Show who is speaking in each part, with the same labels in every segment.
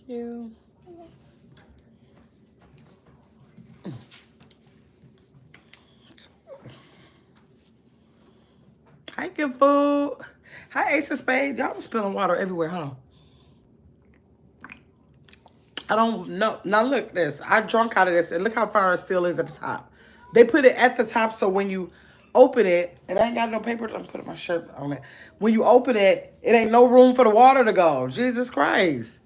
Speaker 1: you. Hi, good food. Hi, Ace of Spades. Y'all been spilling water everywhere. Hold on. I don't know. Now look this. I drunk out of this and look how far it still is at the top. They put it at the top so when you open it, and I ain't got no paper. I'm putting my shirt on it. When you open it, it ain't no room for the water to go. Jesus Christ.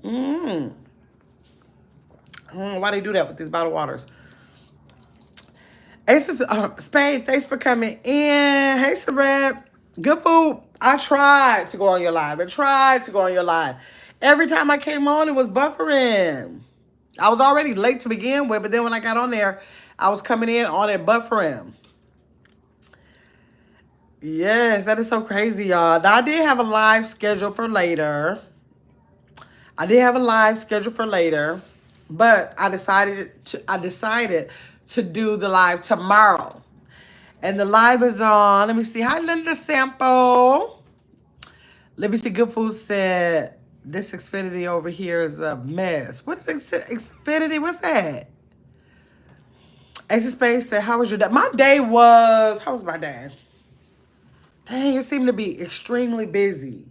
Speaker 1: Mm. I don't know why they do that with these bottled waters. Ace of Spade, thanks for coming in. Hey, Sabrina. Good food. I tried to go on your live. I tried to go on your live. Every time I came on, it was buffering. I was already late to begin with, but then when I got on there, I was coming in on it buffering. Yes, that is so crazy, y'all. Now, I did have a live schedule for later. But I decided to do the live tomorrow. And the live is on. Let me see. Hi, Linda Sample. Let me see. Good Food said this Xfinity over here is a mess. What is Xfinity? What's that? Ace of Space said, how was your day? How was my day? Dang, it seemed to be extremely busy.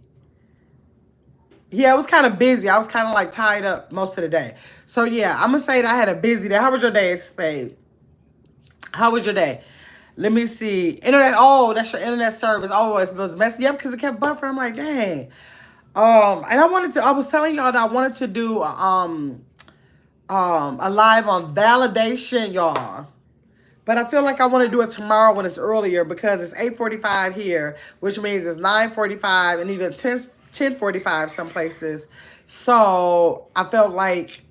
Speaker 1: Yeah, it was kind of busy. I was kind of like tied up most of the day. So yeah, I'm going to say that I had a busy day. How was your day, Ace of Spade? How was your day? Let me see. Internet. Oh, that's your internet service. Oh, it was messy up because it kept buffering. I'm like, dang. And I was telling y'all that I wanted to do a live on validation, y'all. But I feel like I want to do it tomorrow when it's earlier because it's 8:45 here, which means it's 9:45 and even 10:45 some places. So I felt like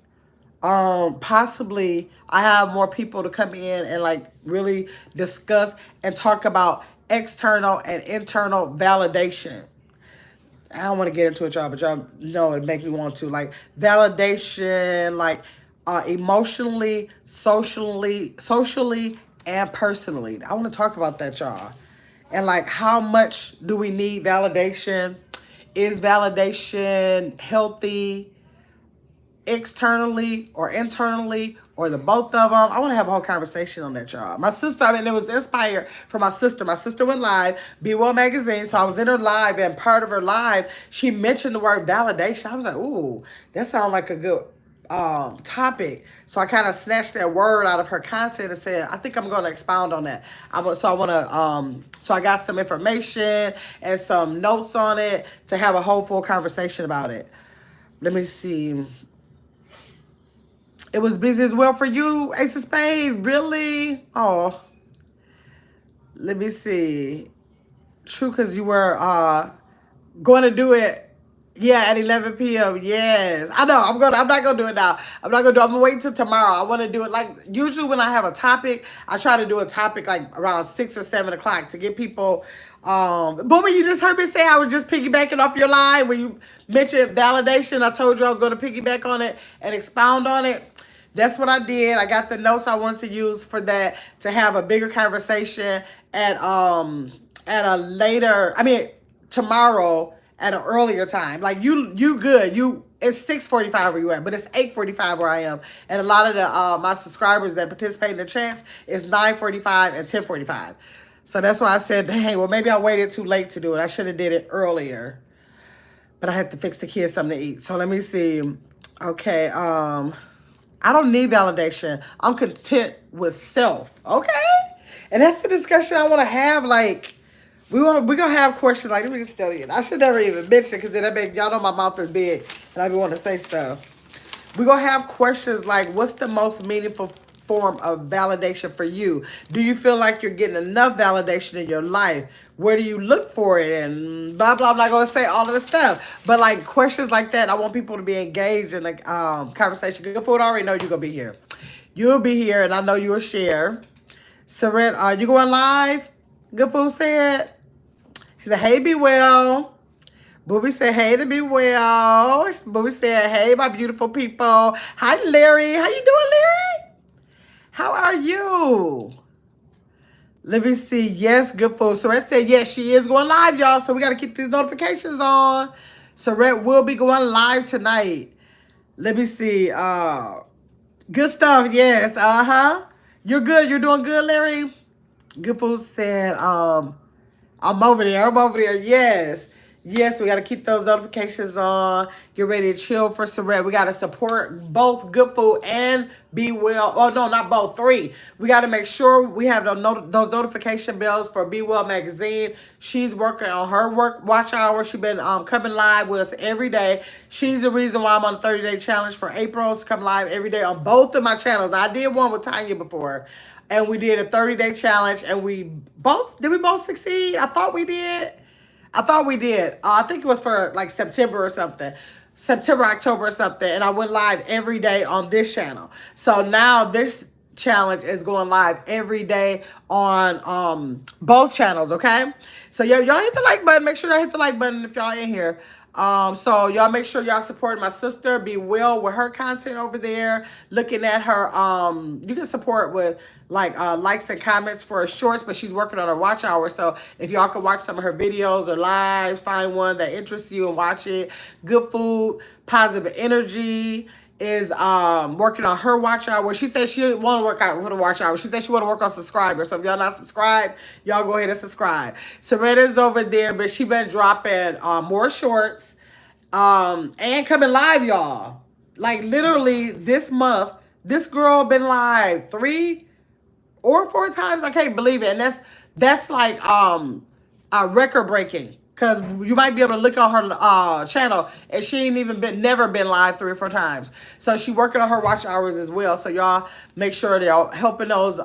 Speaker 1: possibly I have more people to come in and like really discuss and talk about external and internal validation. I don't want to get into it, y'all, but y'all know it makes me want to. Like validation, like emotionally, socially, and personally. I want to talk about that, y'all. And like how much do we need validation? Is validation healthy externally or internally or the both of them? I want to have a whole conversation on that, y'all. My sister, it was inspired from my sister. My sister went live, Be Well Magazine, so I was in her live, and part of her live, she mentioned the word validation. I was like, ooh, that sounds like a good topic. So I kind of snatched that word out of her content and said, I think I'm going to expound on that. So I got some information and some notes on it to have a whole full conversation about it. Let me see. It was busy as well for you, Ace of Spade. Really? Oh, let me see. True, because you were going to do it. Yeah, at 11 p.m. Yes, I know. I'm not gonna do it now. I'm gonna wait until tomorrow. I want to do it like usually when I have a topic. I try to do a topic like around 6 or 7 o'clock to get people. But when you just heard me say I was just piggybacking off your line when you mentioned validation, I told you I was going to piggyback on it and expound on it. That's what I did. I got the notes I wanted to use for that to have a bigger conversation at a later. I mean tomorrow at an earlier time. Like you good. It's 6:45 where you at, but it's 8:45 where I am. And a lot of the my subscribers that participate in the chats is 9:45 and 10:45. So that's why I said, dang, well maybe I waited too late to do it. I should have did it earlier. But I had to fix the kids something to eat. So let me see. Okay, I don't need validation. I'm content with self. Okay? And that's the discussion I want to have. Like, we're gonna have questions like, let me just tell you. I should never even mention because then y'all know my mouth is big and I be wanting to say stuff. We're gonna have questions like, what's the most meaningful form of validation for you? Do you feel like you're getting enough validation in your life? Where do you look for it? And blah, blah. I'm not going to say all of the stuff. But like questions like that, I want people to be engaged in the conversation. Good Food, I already know you're going to be here. You'll be here, and I know you'll share. Seren, are you going live? Good Food said. She said, hey, be well. Booby said, hey to be well. Booby said, hey, my beautiful people. Hi, Larry. How you doing, Larry? How are you? Let me see. Yes, Good Food. Saret said, yes, she is going live, y'all. So we got to keep these notifications on. Saret will be going live tonight. Let me see. Good stuff. Yes. You're good. You're doing good, Larry. Good food said, I'm over there. I'm over there. Yes. Yes, we got to keep those notifications on. Get ready to chill for Saret. We got to support both Good Food and Be Well. Oh, no, not both. Three. We got to make sure we have those notification bells for Be Well Magazine. She's working on her watch hour. She's been coming live with us every day. She's the reason why I'm on the 30-day challenge for April to come live every day on both of my channels. Now, I did one with Tanya before, and we did a 30-day challenge, and we both succeed? I thought we did. I think it was for like September or something. September, October or something. And I went live every day on this channel. So now this challenge is going live every day on both channels, okay? So y'all hit the like button. Make sure y'all hit the like button if y'all in here. So y'all make sure y'all support my sister, Be Well, with her content over there. Looking at her, you can support with like likes and comments for her shorts, but she's working on her watch hour. So if y'all can watch some of her videos or lives, find one that interests you and watch it. Good Food, Positive Energy is working on her watch hour. She said she want to work out for the watch hour. She said she want to work on subscribers. So if y'all not subscribed, y'all go ahead and subscribe. Serena's over there, but she been dropping more shorts and coming live, y'all. Like literally this month, this girl been live 3 or 4 times. I can't believe it. And that's like record breaking. Cause you might be able to look on her channel, and she ain't even never been live 3 or 4 times. So she working on her watch hours as well. So y'all make sure they're helping those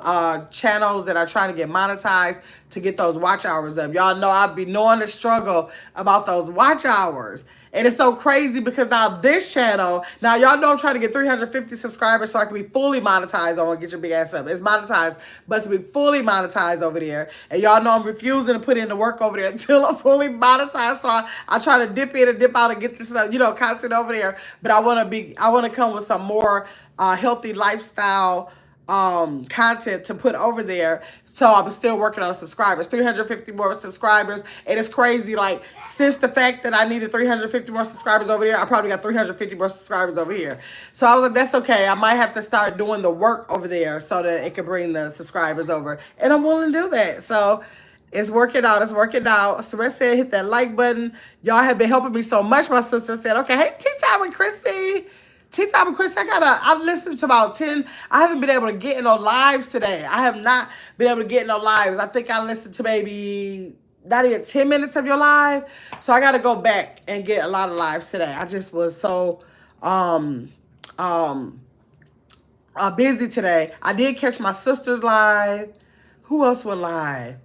Speaker 1: channels that are trying to get monetized to get those watch hours up. Y'all know I'll be knowing the struggle about those watch hours. And it's so crazy because now this channel, now y'all know I'm trying to get 350 subscribers so I can be fully monetized on Get Your Big Ass Up. It's monetized, but to be fully monetized over there. And y'all know I'm refusing to put in the work over there until I'm fully monetized. So I try to dip in and dip out and get this content over there. But I want to come with some more healthy lifestyle content to put over there. So I'm still working on subscribers, 350 more subscribers. And it's crazy. Like, since the fact that I needed 350 more subscribers over there, I probably got 350 more subscribers over here. So I was like, that's okay. I might have to start doing the work over there so that it can bring the subscribers over. And I'm willing to do that. So it's working out. It's working out. Saret said, hit that like button. Y'all have been helping me so much. My sister said, okay, hey, Tea Time with Chrissy. Tea Time with Chris, I've listened to about 10. I haven't been able to get in no lives today. I have not been able to get in no lives. I think I listened to maybe not even 10 minutes of your live. So I got to go back and get a lot of lives today. I just was so busy today. I did catch my sister's live. Who else went live?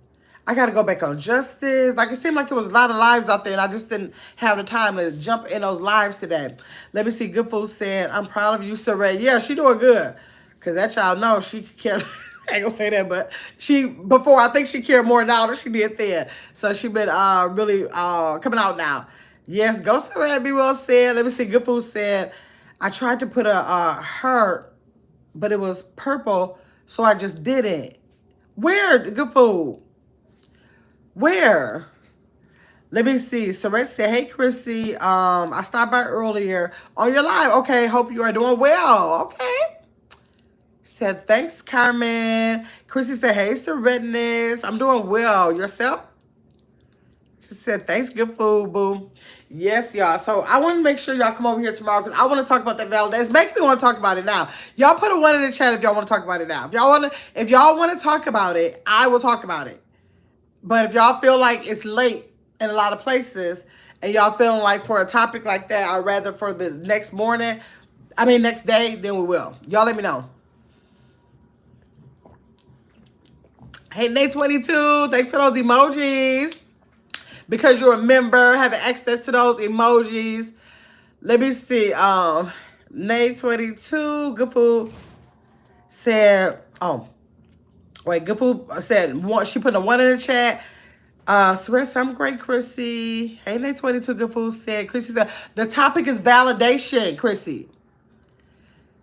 Speaker 1: I got to go back on Justice. Like, it seemed like it was a lot of lives out there, and I just didn't have the time to jump in those lives today. Let me see. Good Food said, I'm proud of you, Saray. Yeah, she doing good. Because that child knows she cared. I ain't gonna say that, but I think she cared more now than she did then. So she been really coming out now. Yes, go Saray, Be Well said. Let me see. Good Food said, I tried to put a heart, but it was purple, so I just did it. Where, Good Food? Where? Let me see. Saret said, hey, Chrissy, I stopped by earlier on your live. Okay, hope you are doing well. Okay. Said, thanks, Carmen. Chrissy said, hey, Saretness. I'm doing well. Yourself? She said, thanks, Good Food, boo. Yes, y'all. So I want to make sure y'all come over here tomorrow because I want to talk about that validation. Make me want to talk about it now. Y'all put a 1 in the chat if y'all want to talk about it now. If y'all want to talk about it, I will talk about it. But if y'all feel like it's late in a lot of places and y'all feeling like for a topic like that, I'd rather for the next day, then we will. Y'all let me know. Hey, Nate22, thanks for those emojis. Because you're a member, having access to those emojis. Let me see. Nate22, Good Food said, Good Food said, she put a 1 in the chat. Saret, I'm great, Chrissy. Hey, Nate22, Good Food said. Chrissy said, the topic is validation, Chrissy.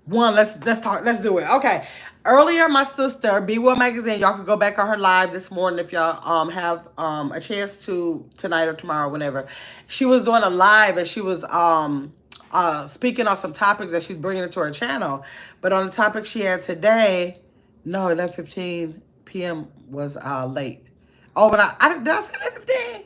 Speaker 1: 1, let's talk. Let's do it. Okay. Earlier, my sister, Be Well Magazine, y'all could go back on her live this morning if y'all have a chance to tonight or tomorrow, whenever. She was doing a live and she was speaking on some topics that she's bringing into her channel. But on the topic she had today, no, 11:15 p.m. was late. Oh, but did I say 11:15?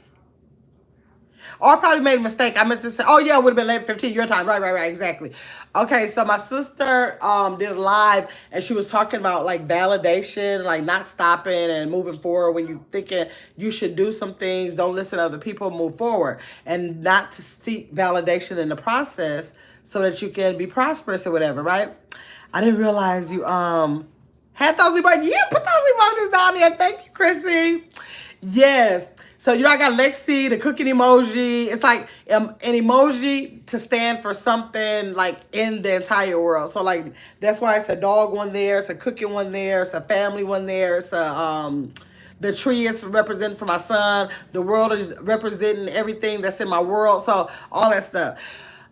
Speaker 1: Or I probably made a mistake. I meant to say, oh yeah, it would have been 11:15 your time. Right, exactly. Okay, so my sister did a live and she was talking about like validation, like not stopping and moving forward when you thinking you should do some things, don't listen to other people, move forward. And not to seek validation in the process so that you can be prosperous or whatever, right? I didn't realize you had those emojis. Yeah, put those emojis down there. Thank you, Chrissy. Yes. So, you know, I got Lexi, the cooking emoji. It's like an emoji to stand for something like in the entire world. So, like, that's why it's a dog one there. It's a cooking one there. It's a family one there. It's a, the tree is representing for my son. The world is representing everything that's in my world. So, all that stuff.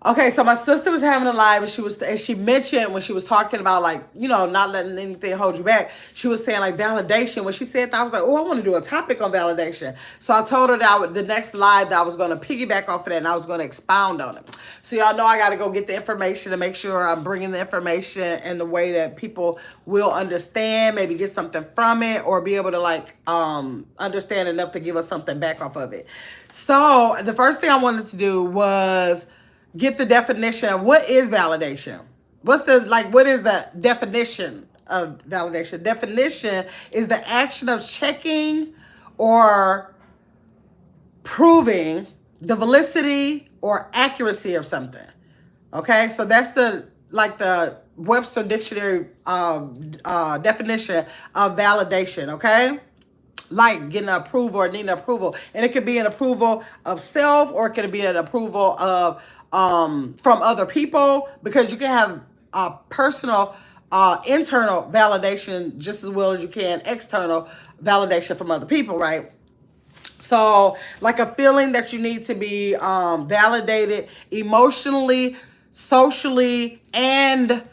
Speaker 1: Okay, so my sister was having a live and she mentioned when she was talking about like, you know, not letting anything hold you back, she was saying like validation. When she said that, I was like, oh, I want to do a topic on validation. So I told her that the next live that I was going to piggyback off of that and I was going to expound on it. So y'all know I got to go get the information to make sure I'm bringing the information in the way that people will understand, maybe get something from it or be able to like understand enough to give us something back off of it. So the first thing I wanted to do was get the definition of what is validation. What is the definition of validation? Definition is the action of checking or proving the validity or accuracy of something. Okay, so that's the Webster Dictionary definition of validation. Okay, like getting approval or needing approval, and it could be an approval of self or it could be an approval of from other people, because you can have personal internal validation just as well as you can external validation from other people, right? So like a feeling that you need to be validated emotionally, socially, and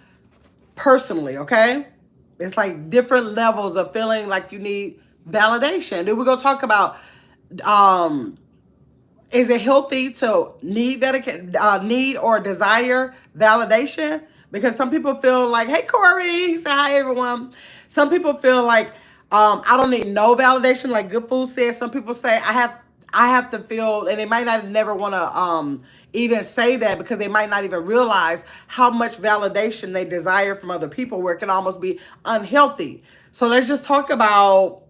Speaker 1: personally, okay? It's like different levels of feeling like you need validation. Then we're going to talk about is it healthy to need or desire validation? Because some people feel like, hey, Corey, say hi, everyone. Some people feel like I don't need no validation, like Good Food says. Some people say I have to feel, and they might not never want to even say that because they might not even realize how much validation they desire from other people, where it can almost be unhealthy. So let's just talk about,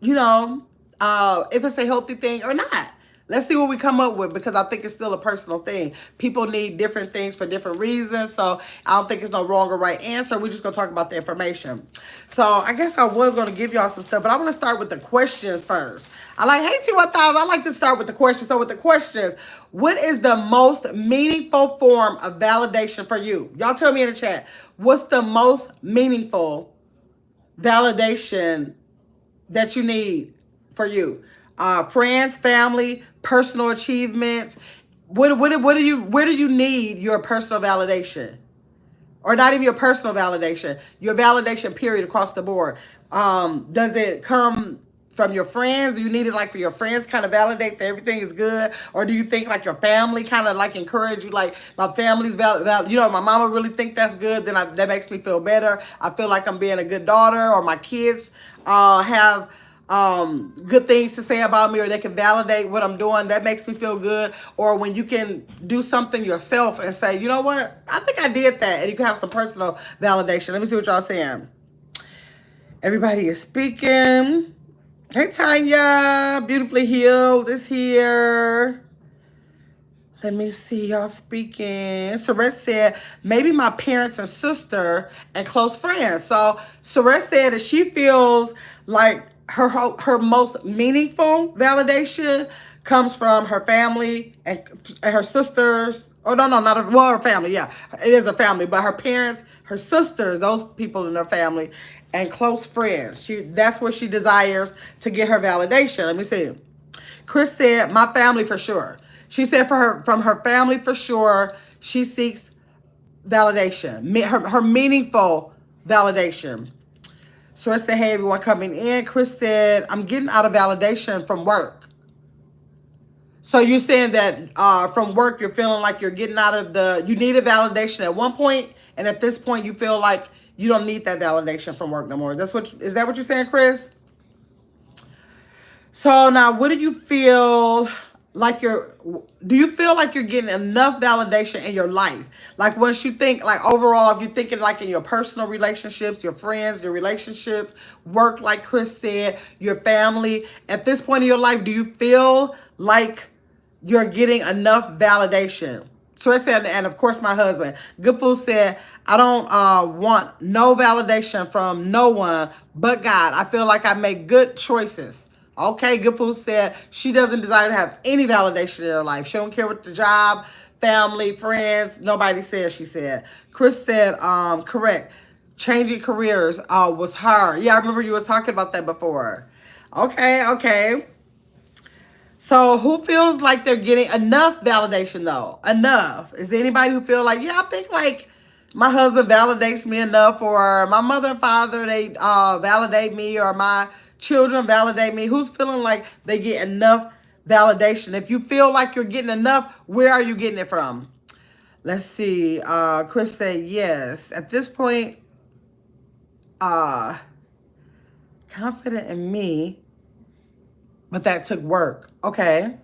Speaker 1: you know, if it's a healthy thing or not. Let's see what we come up with, because I think it's still a personal thing. People need different things for different reasons. So I don't think it's no wrong or right answer. We're just going to talk about the information. So I guess I was going to give y'all some stuff, but I want to start with the questions first. Hey, T1000, I like to start with the questions. So with the questions, what is the most meaningful form of validation for you? Y'all tell me in the chat. What's the most meaningful validation that you need for you? Friends, family, personal achievements. Where do you need your personal validation? Or not even your personal validation, your validation period across the board. Does it come from your friends? Do you need it like for your friends kind of validate that everything is good? Or do you think like your family kind of like encourage you, like my family's you know, my mama really think that's good, then that makes me feel better. I feel like I'm being a good daughter, or my kids have good things to say about me, or they can validate what I'm doing. That makes me feel good. Or when you can do something yourself and say, you know what, I think I did that, and you can have some personal validation. Let me see what y'all saying. Everybody is speaking. Hey, Tanya, beautifully healed is here. Let me see y'all speaking. Saret said, maybe my parents and sister and close friends. So Saret said that she feels like her most meaningful validation comes from her family and her sisters. Oh, no, not her family. Yeah, it is a family, but her parents, her sisters, those people in her family, and close friends. That's where she desires to get her validation. Let me see. Chris said, my family for sure. She said from her family for sure, she seeks validation, her meaningful validation. So I said, hey, everyone coming in. Chris said, I'm getting out of validation from work. So you're saying that from work, you're feeling like you're getting out of you needed validation at one point, and at this point, you feel like you don't need that validation from work no more. Is that what you're saying, Chris? So now, what do you feel like do you feel like you're getting enough validation in your life? Like once you think, like overall, if you're thinking like in your personal relationships, your friends, your relationships, work, like Chris said, your family, at this point in your life, do you feel like you're getting enough validation? So I said, and of course, my husband, Good Food said, I don't want no validation from no one but God. I feel like I make good choices. Okay, Good Food said she doesn't desire to have any validation in her life. She don't care what the job, family, friends, nobody says, she said. Chris said, correct. Changing careers was hard. Yeah, I remember you was talking about that before. Okay. So who feels like they're getting enough validation though? Enough. Is there anybody who feel like, yeah, I think like my husband validates me enough, or my mother and father, they validate me, or my children validate me? Who's feeling like they get enough validation? If you feel like you're getting enough, where are you getting it from? Let's see. Chris said yes. At this point, confident in me, but that took work. Okay.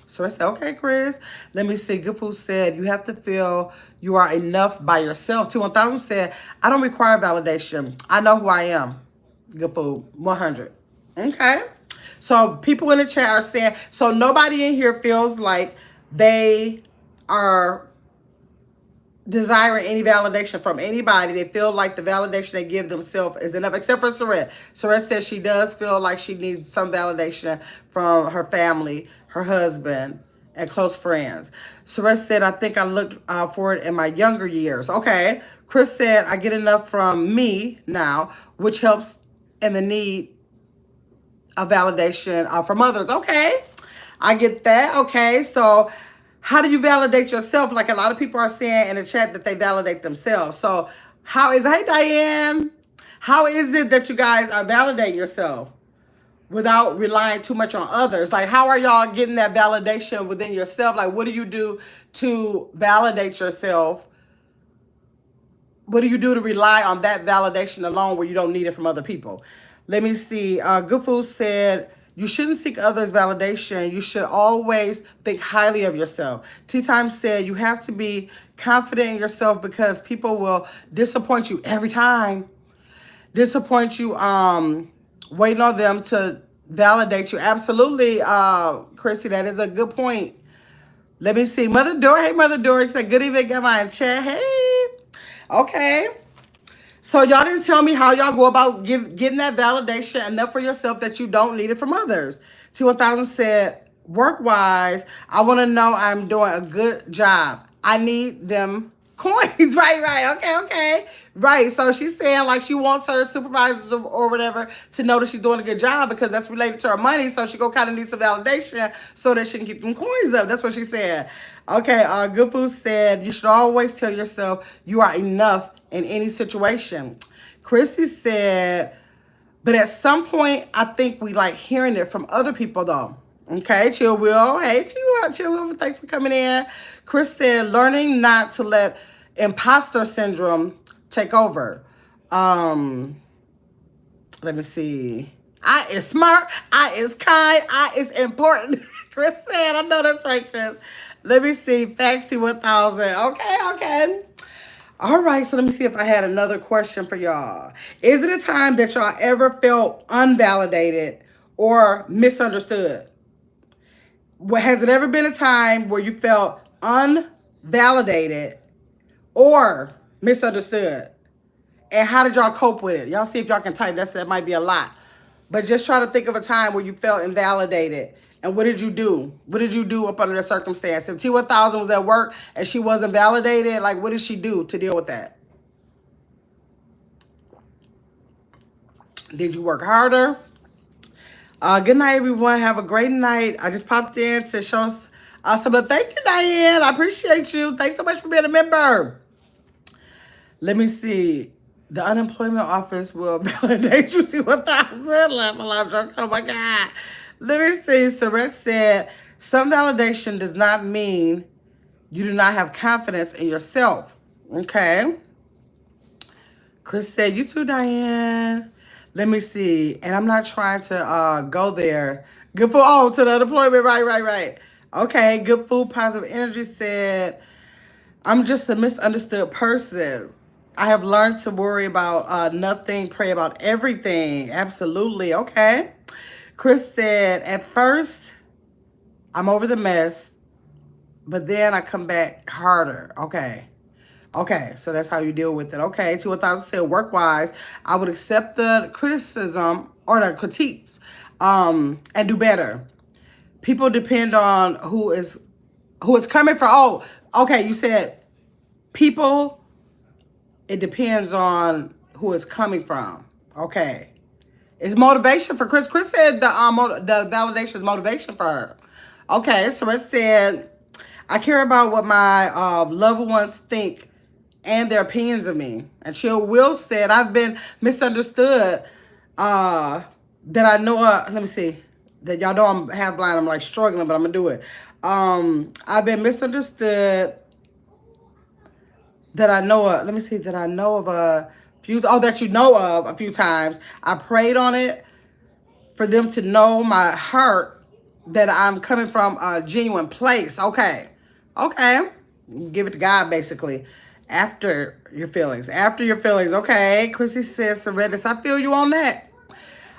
Speaker 1: So I said, okay, Chris, let me see. Good Food said, you have to feel you are enough by yourself. T1000 said, I don't require validation. I know who I am. Good Food, 100. Okay. So people in the chat are saying, so nobody in here feels like they are desiring any validation from anybody. They feel like the validation they give themselves is enough, except for Saret. Saret says she does feel like she needs some validation from her family, her husband, and close friends. Saret said, I think I looked for it in my younger years. Okay. Chris said, I get enough from me now, which helps in the need of validation from others. Okay. I get that. Okay. So how do you validate yourself? Like a lot of people are saying in the chat that they validate themselves. So hey Diane, how is it that you guys are validating yourself without relying too much on others? Like how are y'all getting that validation within yourself? Like what do you do to validate yourself? What do you do to rely on that validation alone where you don't need it from other people? Let me see. Good Food said, you shouldn't seek others' validation. You should always think highly of yourself. Tea Time said, you have to be confident in yourself because people will disappoint you every time. Disappoint you, waiting on them to validate you. Absolutely, Chrissy, that is a good point. Let me see. Mother Dora, hey, Mother Dora, said, good evening, got my chat. Hey. Okay. So y'all didn't tell me how y'all go about getting that validation enough for yourself that you don't need it from others. T1000 said, work-wise, I want to know I'm doing a good job. I need them coins. Right. Okay. Right. So she's saying like she wants her supervisors or whatever to know that she's doing a good job because that's related to her money. So she kind of need some validation so that she can keep them coins up. That's what she said. Okay. Good Food said, you should always tell yourself you are enough in any situation. Chrissy said, but at some point, I think we like hearing it from other people though. Okay, Chill Will. Hey, Chill Will, thanks for coming in. Chris said, learning not to let imposter syndrome take over. Let me see. I is smart. I is kind. I is important. Chris said, I know that's right, Chris. Let me see. Faxi 1000. Okay. All right, so let me see if I had another question for y'all. Is it a time that y'all ever felt unvalidated or misunderstood? Has it ever been a time where you felt unvalidated or misunderstood? And how did y'all cope with it? Y'all see if y'all can type. That might be a lot. But just try to think of a time where you felt invalidated. And what did you do? What did you do up under the circumstance? If T1000 was at work and she wasn't validated, like what did she do to deal with that? Did you work harder? Good night, everyone. Have a great night. I just popped in to show some. Thank you, Diane. I appreciate you. Thanks so much for being a member. Let me see. The unemployment office will validate you. See 1000. Laugh a lot, joke. Oh my God. Let me see. Saret said, Some validation does not mean you do not have confidence in yourself. Okay. Chris said, you too, Diane. Let me see. And I'm not trying to go there. Good food. Oh, to the unemployment. Right. Okay. Good food, positive energy said, I'm just a misunderstood person. I have learned to worry about nothing, pray about everything. Absolutely. Okay. Chris said, at first, I'm over the mess, but then I come back harder. Okay. Okay, so that's how you deal with it. Okay, to 1,000 said, work-wise, I would accept the criticism or the critiques and do better. People depend on who is coming from. Oh, okay, you said people, it depends on who it's coming from. Okay. It's motivation for Chris. Chris said the validation is motivation for her. Okay, so it said, I care about what my loved ones think and their opinions of me. And Chill Will said, I've been misunderstood. That I know, let me see. That y'all know I'm half blind. I'm like struggling, but I'm gonna do it. I've been misunderstood that I know of. Let me see, that I know of a few, that you know of a few times. I prayed on it for them to know my heart, that I'm coming from a genuine place. Okay. Give it to God, basically. After your feelings. Okay. Chrissy says, Serenus, I feel you on that.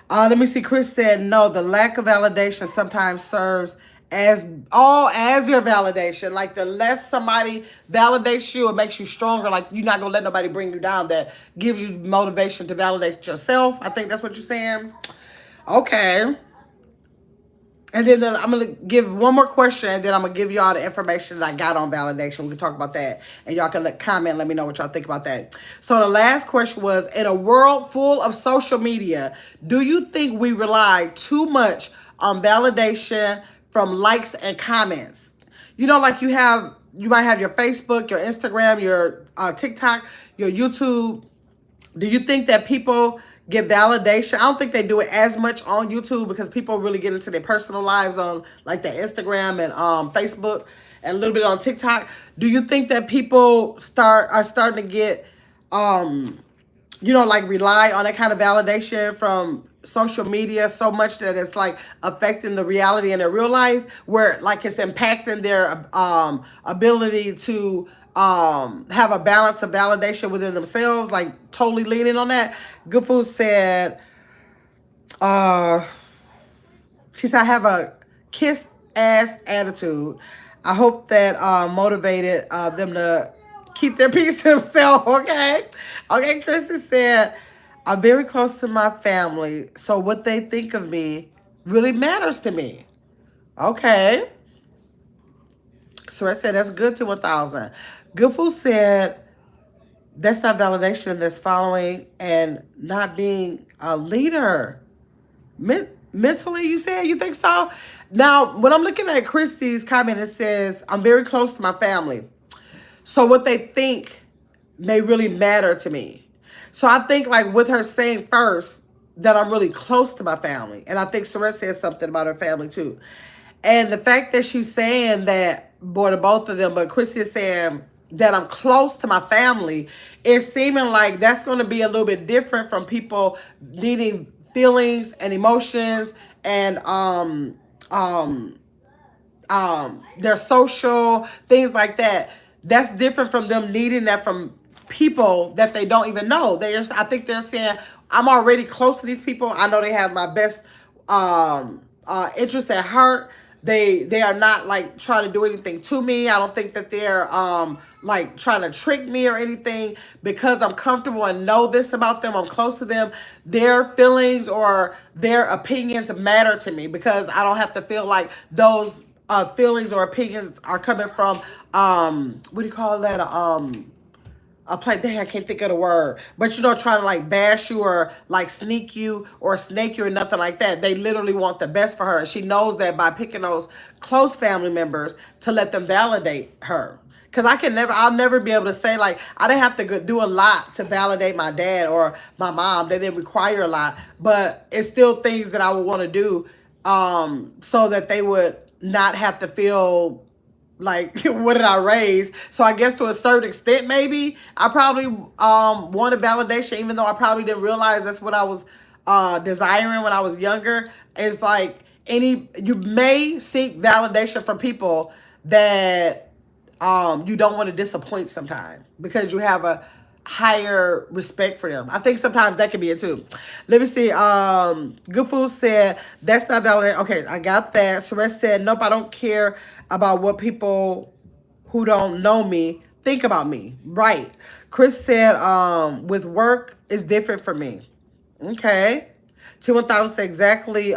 Speaker 1: Let me see. Chris said, no, the lack of validation sometimes serves as your validation. Like the less somebody validates you, it makes you stronger. Like you're not gonna let nobody bring you down. That gives you motivation to validate yourself. I think that's what you're saying. Okay. And then I'm going to give one more question, and then I'm going to give you all the information that I got on validation. We can talk about that, and y'all can comment, let me know what y'all think about that. So the last question was, in a world full of social media, do you think we rely too much on validation from likes and comments? You know, like you might have your Facebook, your Instagram, your TikTok, your YouTube. Do you think that people get validation? I don't think they do it as much on YouTube because people really get into their personal lives on like their Instagram and Facebook and a little bit on TikTok. Do you think that people are starting to get like rely on that kind of validation from social media so much that it's like affecting the reality in their real life, where like it's impacting their ability to have a balance of validation within themselves, like totally leaning on that? Good Food said, she said, I have a kiss ass attitude. I hope that motivated them to keep their peace to themselves. Okay. Chrissy said, I'm very close to my family, so what they think of me really matters to me. Okay. So I said, that's good to 1,000. Good Food said, that's not validation, that's following and not being a leader. Mentally, you said? You think so? Now, when I'm looking at Christy's comment, it says, I'm very close to my family. So what they think may really matter to me. So I think like with her saying first that I'm really close to my family. And I think Sarah said something about her family too. And the fact that she's saying that, boy, to both of them, but Chrissy is saying that I'm close to my family, it's seeming like that's going to be a little bit different from people needing feelings and emotions and their social things like that. That's different from them needing that from people that they don't even know. I think they're saying, I'm already close to these people. I know they have my best interests at heart. They are not like trying to do anything to me. I don't think that they're like trying to trick me or anything, because I'm comfortable and know this about them. I'm close to them. Their feelings or their opinions matter to me, because I don't have to feel like those feelings or opinions are coming from what do you call that? A play, dang, I can't think of the word, but trying to like bash you or like sneak you or snake you or nothing like that. They literally want the best for her. And she knows that by picking those close family members to let them validate her. Because I'll never be able to say, like, I didn't have to do a lot to validate my dad or my mom. They didn't require a lot, but it's still things that I would want to do so that they would not have to feel like what did I raise? So I guess to a certain extent, maybe I probably wanted validation, even though I probably didn't realize that's what I was desiring when I was younger. It's like you may seek validation from people that you don't want to disappoint sometimes because you have a higher respect for them. I think sometimes that can be it too. Let me see. Good Food said that's not valid. Okay, I got that. Suresh said, nope, I don't care about what people who don't know me think about me. Right. Chris said, with work is different for me. Okay. T1000 said exactly.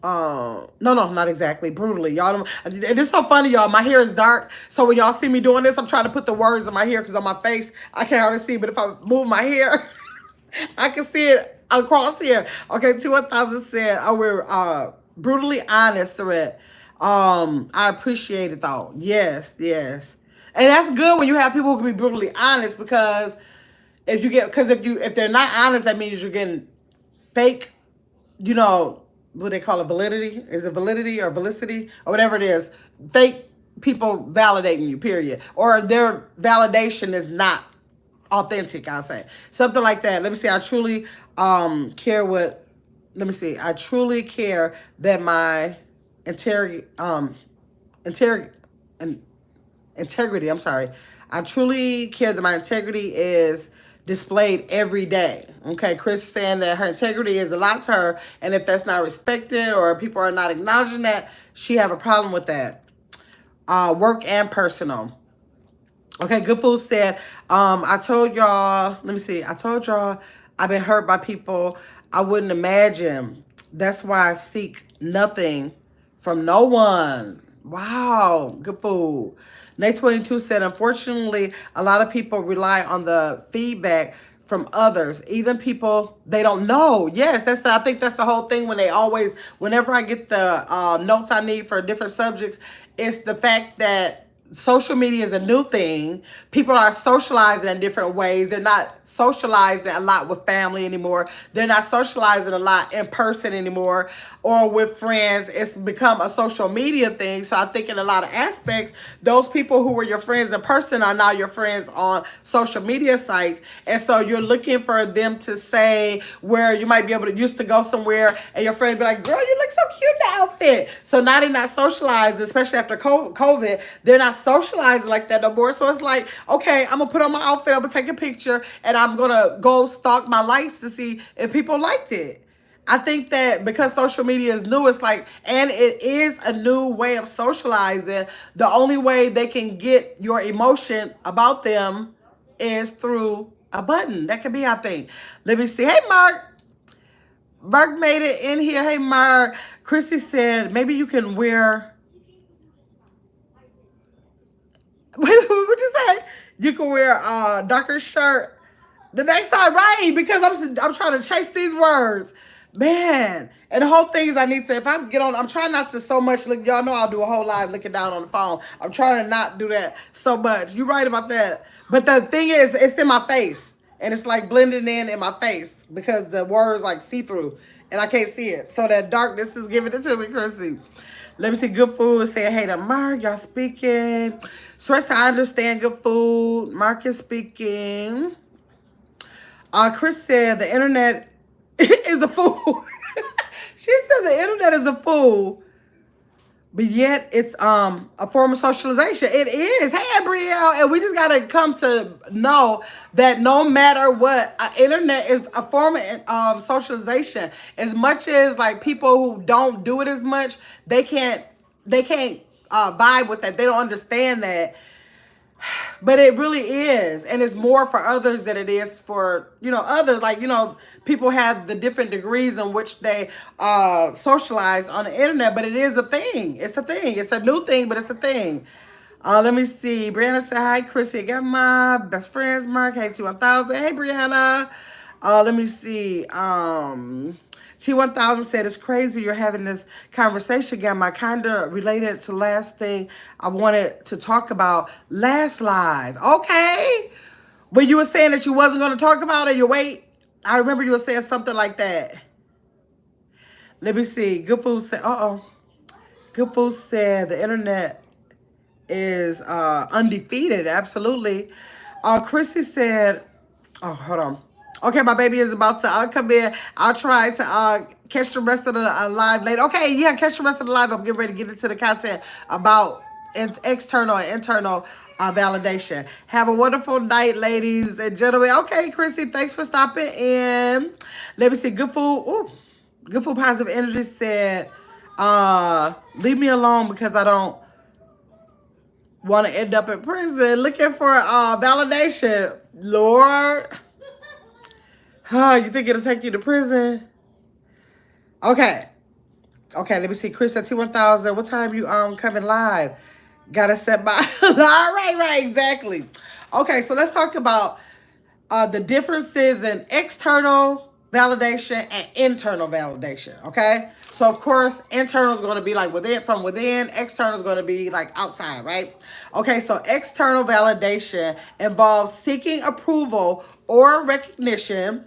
Speaker 1: No, not exactly. Brutally, y'all. It's so funny, y'all. My hair is dark, so when y'all see me doing this, I'm trying to put the words in my hair because on my face I can't hardly see. But if I move my hair, I can see it across here. Okay, 2000 said, "Oh, we're brutally honest, Threat. I appreciate it though. Yes, and that's good when you have people who can be brutally honest because if they're not honest, that means you're getting fake, you know, what they call it, validity? Is it validity or felicity or whatever it is? Fake people validating you, period. Or their validation is not authentic, I'll say. Something like that. Let me see. I truly care what, let me see. I truly care that my integrity, I'm sorry. I truly care that my integrity is displayed every day. Okay, Chris is saying that her integrity is a lot to her, and if that's not respected or people are not acknowledging that, she have a problem with that. Work and personal. Okay, Good Food said, I told y'all, let me see, I told y'all I've been hurt by people I wouldn't imagine. That's why I seek nothing from no one. Wow, Good Food. Nate 22 said, unfortunately, a lot of people rely on the feedback from others, even people they don't know. Yes, I think that's the whole thing when whenever I get the notes I need for different subjects, it's the fact that social media is a new thing. People are socializing in different ways. They're not socializing a lot with family anymore. They're not socializing a lot in person anymore or with friends. It's become a social media thing. So I think in a lot of aspects, those people who were your friends in person are now your friends on social media sites. And so you're looking for them to say where you might be able to used to go somewhere and your friend be like, girl, you look so cute in that outfit. So now they're not socialized, especially after COVID. They're not socializing like that no more. So it's like, okay, I'm gonna put on my outfit, I'm gonna take a picture, and I'm gonna go stalk my likes to see if people liked it. I think that because social media is new, it's like, and it is a new way of socializing. The only way they can get your emotion about them is through a button. That could be, I think. Let me see. Hey, Mark. Mark made it in here. Hey, Mark. Chrissy said, maybe you can wear... What would you say? You can wear a darker shirt the next time, right? Because I'm trying to chase these words, man. And the whole thing is, I need to, if I get on, I'm trying not to so much look. Y'all know I'll do a whole live looking down on the phone. I'm trying to not do that so much. You're right about that. But the thing is, it's in my face, and it's like blending in my face because the words like see through, and I can't see it. So that darkness is giving it to me, Chrissy. Let me see. Good Food saying, hey to Mark, y'all speaking. Stress, I understand. Good Food. Mark is speaking. Chris said the internet is a fool. She said the internet is a fool, but yet it's a form of socialization. It is. Hey, Brielle, and we just gotta come to know that no matter what, internet is a form of socialization. As much as like people who don't do it as much, they can't vibe with that. They don't understand that. But it really is, and it's more for others than it is for, others. Like, people have the different degrees in which they socialize on the internet, but it is a thing. It's a thing. It's a new thing, but it's a thing. Let me see. Brianna said, hi, Chrissy. I got my best friends, Mark. Hey, T1000. Hey, Brianna. Let me see. T1000 said, it's crazy you're having this conversation, Gamma. Kind of related to last thing I wanted to talk about last live. Okay. But you were saying that you wasn't going to talk about it. You wait. I remember you were saying something like that. Let me see. Good Food said, Good Food said the internet is undefeated. Absolutely. Chrissy said, oh, hold on. Okay, my baby is about to come in. I'll try to catch the rest of the live later. Okay, yeah, catch the rest of the live. I'm getting ready to get into the content about external and internal validation. Have a wonderful night, ladies and gentlemen. Okay, Chrissy, thanks for stopping in. Let me see. Good Food. Ooh, Good Food Positive Energy said, leave me alone because I don't want to end up in prison looking for validation. Lord. You think it'll take you to prison? Okay. Okay, let me see. Chris at T1000. What time you coming live? Gotta set by. All right, exactly. Okay, so let's talk about the differences in external validation and internal validation. Okay, so of course internal is going to be like from within. External is going to be like outside, right? Okay, so external validation involves seeking approval or recognition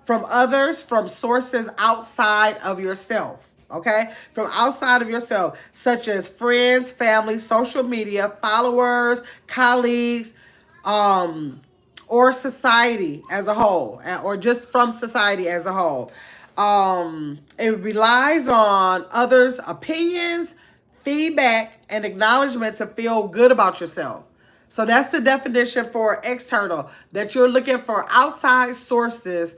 Speaker 1: from others, from sources outside of yourself. Okay, from outside of yourself, such as friends, family, social media, followers, colleagues, or society as a whole, or just from society as a whole. It relies on others' opinions, feedback, and acknowledgement to feel good about yourself. So that's the definition for external, that you're looking for outside sources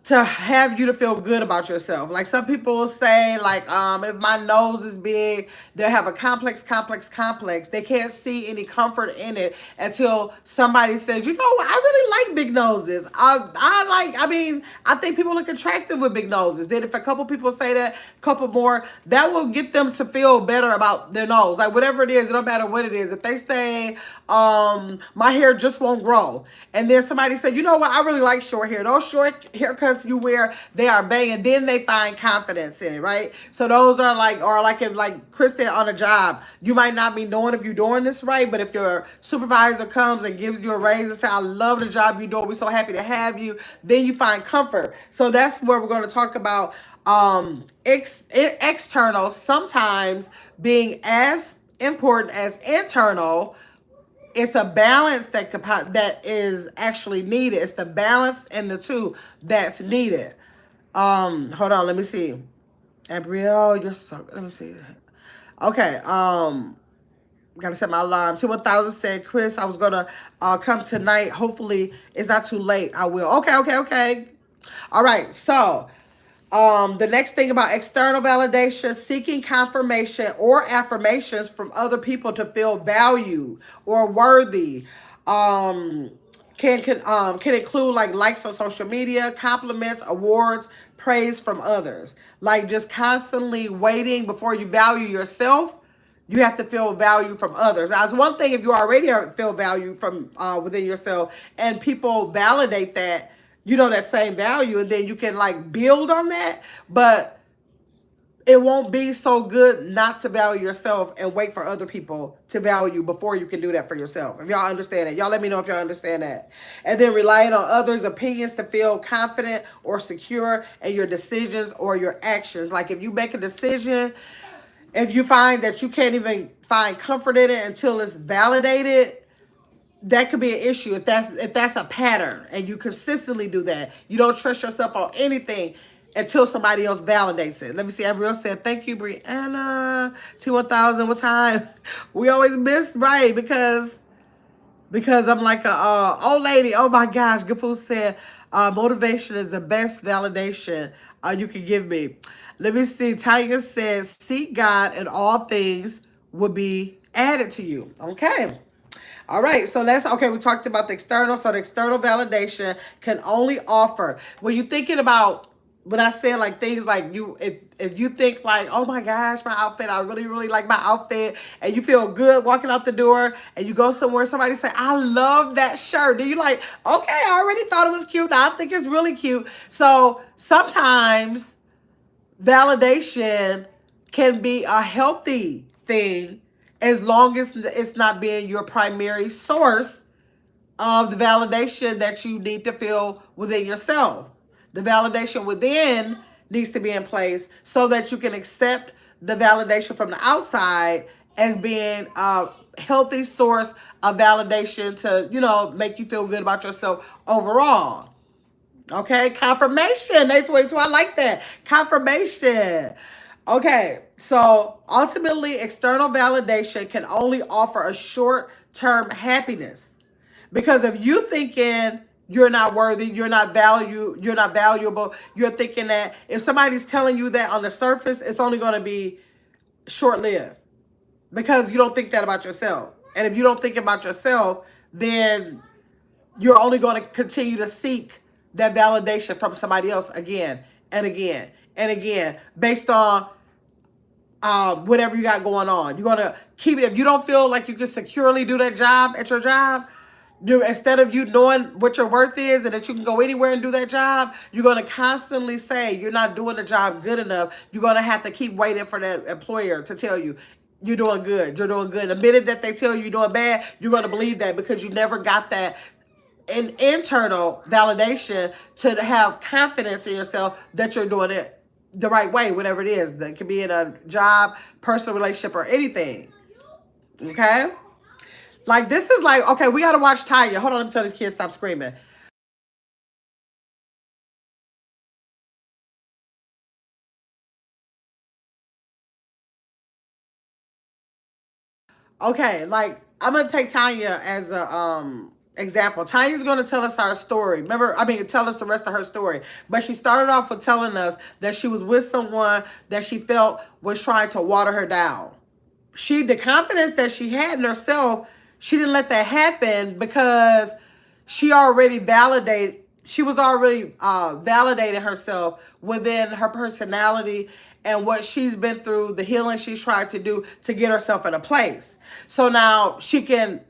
Speaker 1: to have you to feel good about yourself. Like some people will say, like, if my nose is big, they'll have a complex. They can't see any comfort in it until somebody says, you know what, I really like big noses. I think people look attractive with big noses. Then if a couple people say that, a couple more, that will get them to feel better about their nose. Like whatever it is, it don't matter what it is. If they say, my hair just won't grow, and then somebody said, you know what, I really like short hair. Those short haircuts you wear, they are banging. Then they find confidence in it, right? So those are like, or like if like Chris said on a job, you might not be knowing if you're doing this right, but if your supervisor comes and gives you a raise and say, I love the job you're doing, we're so happy to have you, then you find comfort. So that's where we're going to talk about external sometimes being as important as internal. It's a balance that is actually needed. It's the balance in the two that's needed. Hold on, let me see. Abrielle, you're so, let me see. Okay, gotta set my alarm. T1000 said, Chris, I was gonna come tonight. Hopefully it's not too late. I will. Okay. All right, so the next thing about external validation, seeking confirmation or affirmations from other people to feel valued or worthy. Can include like likes on social media, compliments, awards, praise from others. Like just constantly waiting before you value yourself. You have to feel value from others. Now, it's one thing if you already feel value from within yourself and people validate that, you know, that same value, and then you can like build on that, but it won't be so good not to value yourself and wait for other people to value before you can do that for yourself. If y'all understand that, y'all let me know if y'all understand that. And then relying on others' opinions to feel confident or secure in your decisions or your actions. Like if you make a decision, if you find that you can't even find comfort in it until it's validated, that could be an issue. If that's a pattern and you consistently do that, you don't trust yourself on anything until somebody else validates it. Let me see. Abrielle said, thank you, Brianna. T1000, what time? We always miss, right? Because I'm like a old lady. Oh my gosh. Good Food said, motivation is the best validation you can give me. Let me see. Tiger says, seek God and all things will be added to you. Okay. All right, so we talked about the external. So the external validation can only offer, when you're thinking about, when I say like things like if you think like, oh my gosh, my outfit, I really, really like my outfit, and you feel good walking out the door and you go somewhere, somebody say, I love that shirt. Then you're like, okay, I already thought it was cute. Now I think it's really cute. So sometimes validation can be a healthy thing as long as it's not being your primary source of the validation that you need to feel within yourself. The validation within needs to be in place so that you can accept the validation from the outside as being a healthy source of validation to, make you feel good about yourself overall. Okay, confirmation. Day 22. I like that. Confirmation. Okay, so ultimately, external validation can only offer a short-term happiness. Because if you thinking you're not worthy, you're not valuable, you're thinking that if somebody's telling you that on the surface, it's only going to be short-lived because you don't think that about yourself. And if you don't think about yourself, then you're only going to continue to seek that validation from somebody else again and again and again based on whatever you got going on. You're going to keep it. If you don't feel like you can securely do that job at your job, instead of you knowing what your worth is and that you can go anywhere and do that job, you're going to constantly say you're not doing the job good enough. You're going to have to keep waiting for that employer to tell you you're doing good. You're doing good. The minute that they tell you you're doing bad, you're going to believe that because you never got that internal validation to have confidence in yourself that you're doing it the right way, whatever it is. That could be in a job, personal relationship, or anything. Okay? Like, this is like, okay, we got to watch Tanya. Hold on, let me tell this kid stop screaming. Okay, like, I'm going to take Tanya as a example. Tanya's going to tell us our story. Tell us the rest of her story. But she started off with telling us that she was with someone that she felt was trying to water her down. The confidence that she had in herself, she didn't let that happen because she was already validating herself within her personality and what she's been through, the healing she's tried to do to get herself in a place. So now she can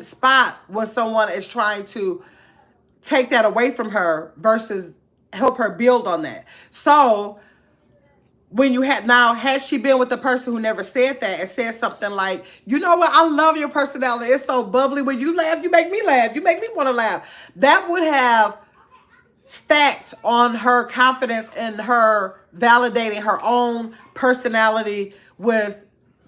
Speaker 1: spot when someone is trying to take that away from her versus help her build on that. So when had she been with the person who never said that and said something like, you know what, I love your personality. It's so bubbly. When you laugh, you make me laugh. You make me want to laugh. That would have stacked on her confidence and her validating her own personality with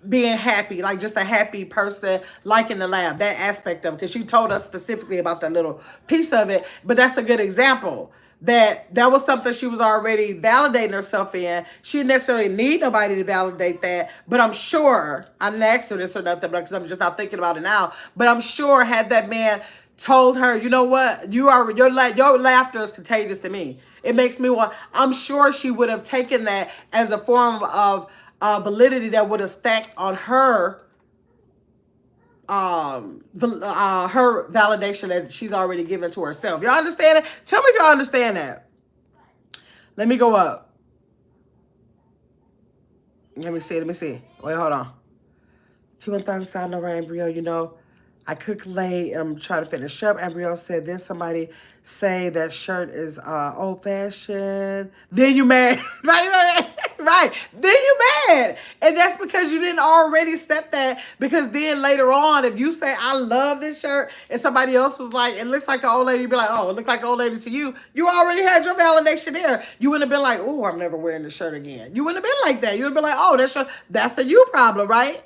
Speaker 1: being happy, like just a happy person, liking the laugh, that aspect of it. Because she told us specifically about that little piece of it. But that's a good example that was something she was already validating herself in. She didn't necessarily need nobody to validate that. But I'm sure, I didn't ask her this or nothing because I'm just not thinking about it now. But I'm sure had that man told her, you know what, your laughter is contagious to me. It makes me want. I'm sure she would have taken that as a form of validity that would have stacked on her her validation that she's already given to herself. Y'all understand it? Tell me if y'all understand that. Let me go up. Let me see. Wait, hold on. T1000 no embryo, I cook late and I'm trying to finish up. Embryo said, then somebody say that shirt is old fashioned. Then you mad. Right. Then you mad. And that's because you didn't already set that. Because then later on, if you say, I love this shirt, and somebody else was like, it looks like an old lady, you'd be like, oh, it looks like an old lady to you. You already had your validation there. You wouldn't have been like, oh, I'm never wearing this shirt again. You wouldn't have been like that. You would have been like, oh, that's a you problem, right?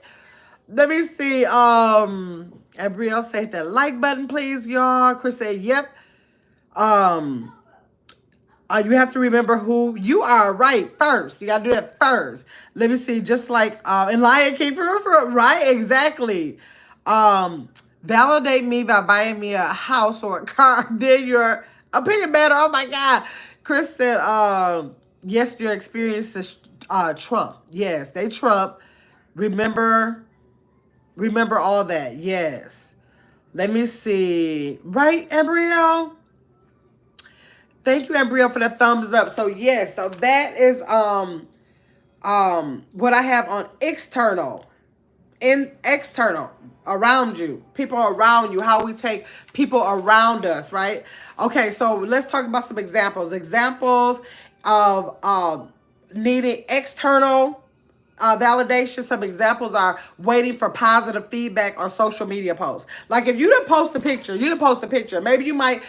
Speaker 1: Let me see. Abrielle said that like button, please, y'all. Chris said, yep. You have to remember who you are, right? First. You got to do that first. Let me see. Just like in Lion King, right? Exactly. Validate me by buying me a house or a car. Then your opinion matter. Oh, my God. Chris said, yes, your experiences trump. Yes, they trump. Remember all that. Yes. Let me see. Right, Embryo? Thank you, Embryo, for the thumbs up. So yes, so that is what I have on external. External, around you, people around you, how we take people around us, right? Okay, so let's talk about some examples. Examples of needing external validation, some examples are waiting for positive feedback on social media posts. Like if you didn't post a picture, maybe you might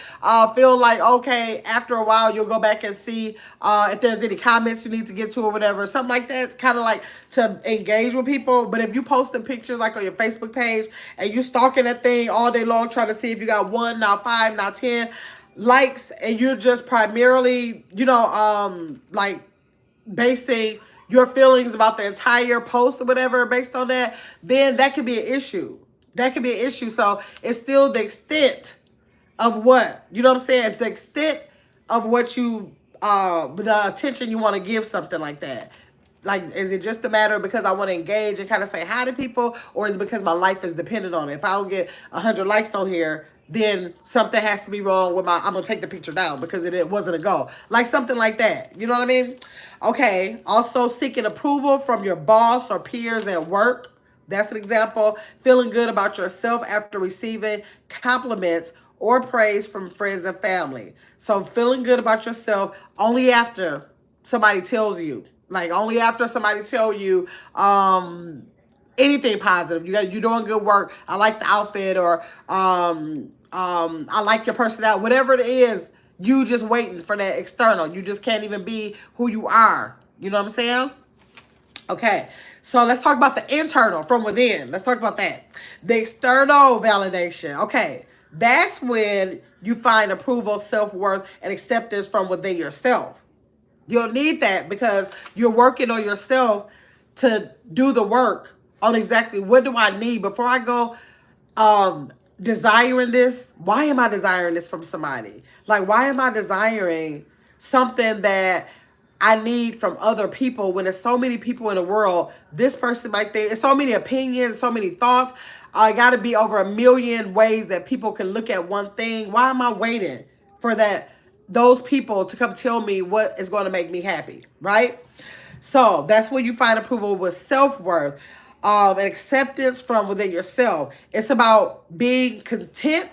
Speaker 1: feel like, okay, after a while you'll go back and see if there's any comments you need to get to or whatever, something like that, kind of like to engage with people. But if you post a picture like on your Facebook page and you stalking that thing all day long trying to see if you got 1, now 5, now 10 likes, and you're just primarily, like basing your feelings about the entire post or whatever based on that, then that could be an issue. So it's still the extent of what, you know what I'm saying? It's the extent of what you, the attention you want to give something like that. Like, is it just a matter of because I want to engage and kind of say hi to people, or is it because my life is dependent on it? If I don't get 100 likes on here, then something has to be wrong with I'm going to take the picture down because it wasn't a go. Like something like that. You know what I mean? Okay. Also, seeking approval from your boss or peers at work. That's an example. Feeling good about yourself after receiving compliments or praise from friends and family. So feeling good about yourself only after somebody tells you. Like only after somebody tell you anything positive. You're doing good work. I like the outfit, or I like your personality. Whatever it is, you just waiting for that external. You just can't even be who you are. You know what I'm saying? Okay, so let's talk about the internal, from within. Let's talk about that. The external validation. Okay, that's when you find approval, self-worth, and acceptance from within yourself. You'll need that because you're working on yourself to do the work on exactly what do I need before I go desiring this. Why am I desiring this from somebody? Like, why am I desiring something that I need from other people when there's so many people in the world? This person might think, there's so many opinions, so many thoughts. I got to be over 1 million ways that people can look at one thing. Why am I waiting for those people to come tell me what is going to make me happy, right? So that's where you find approval with self-worth, and acceptance from within yourself. It's about being content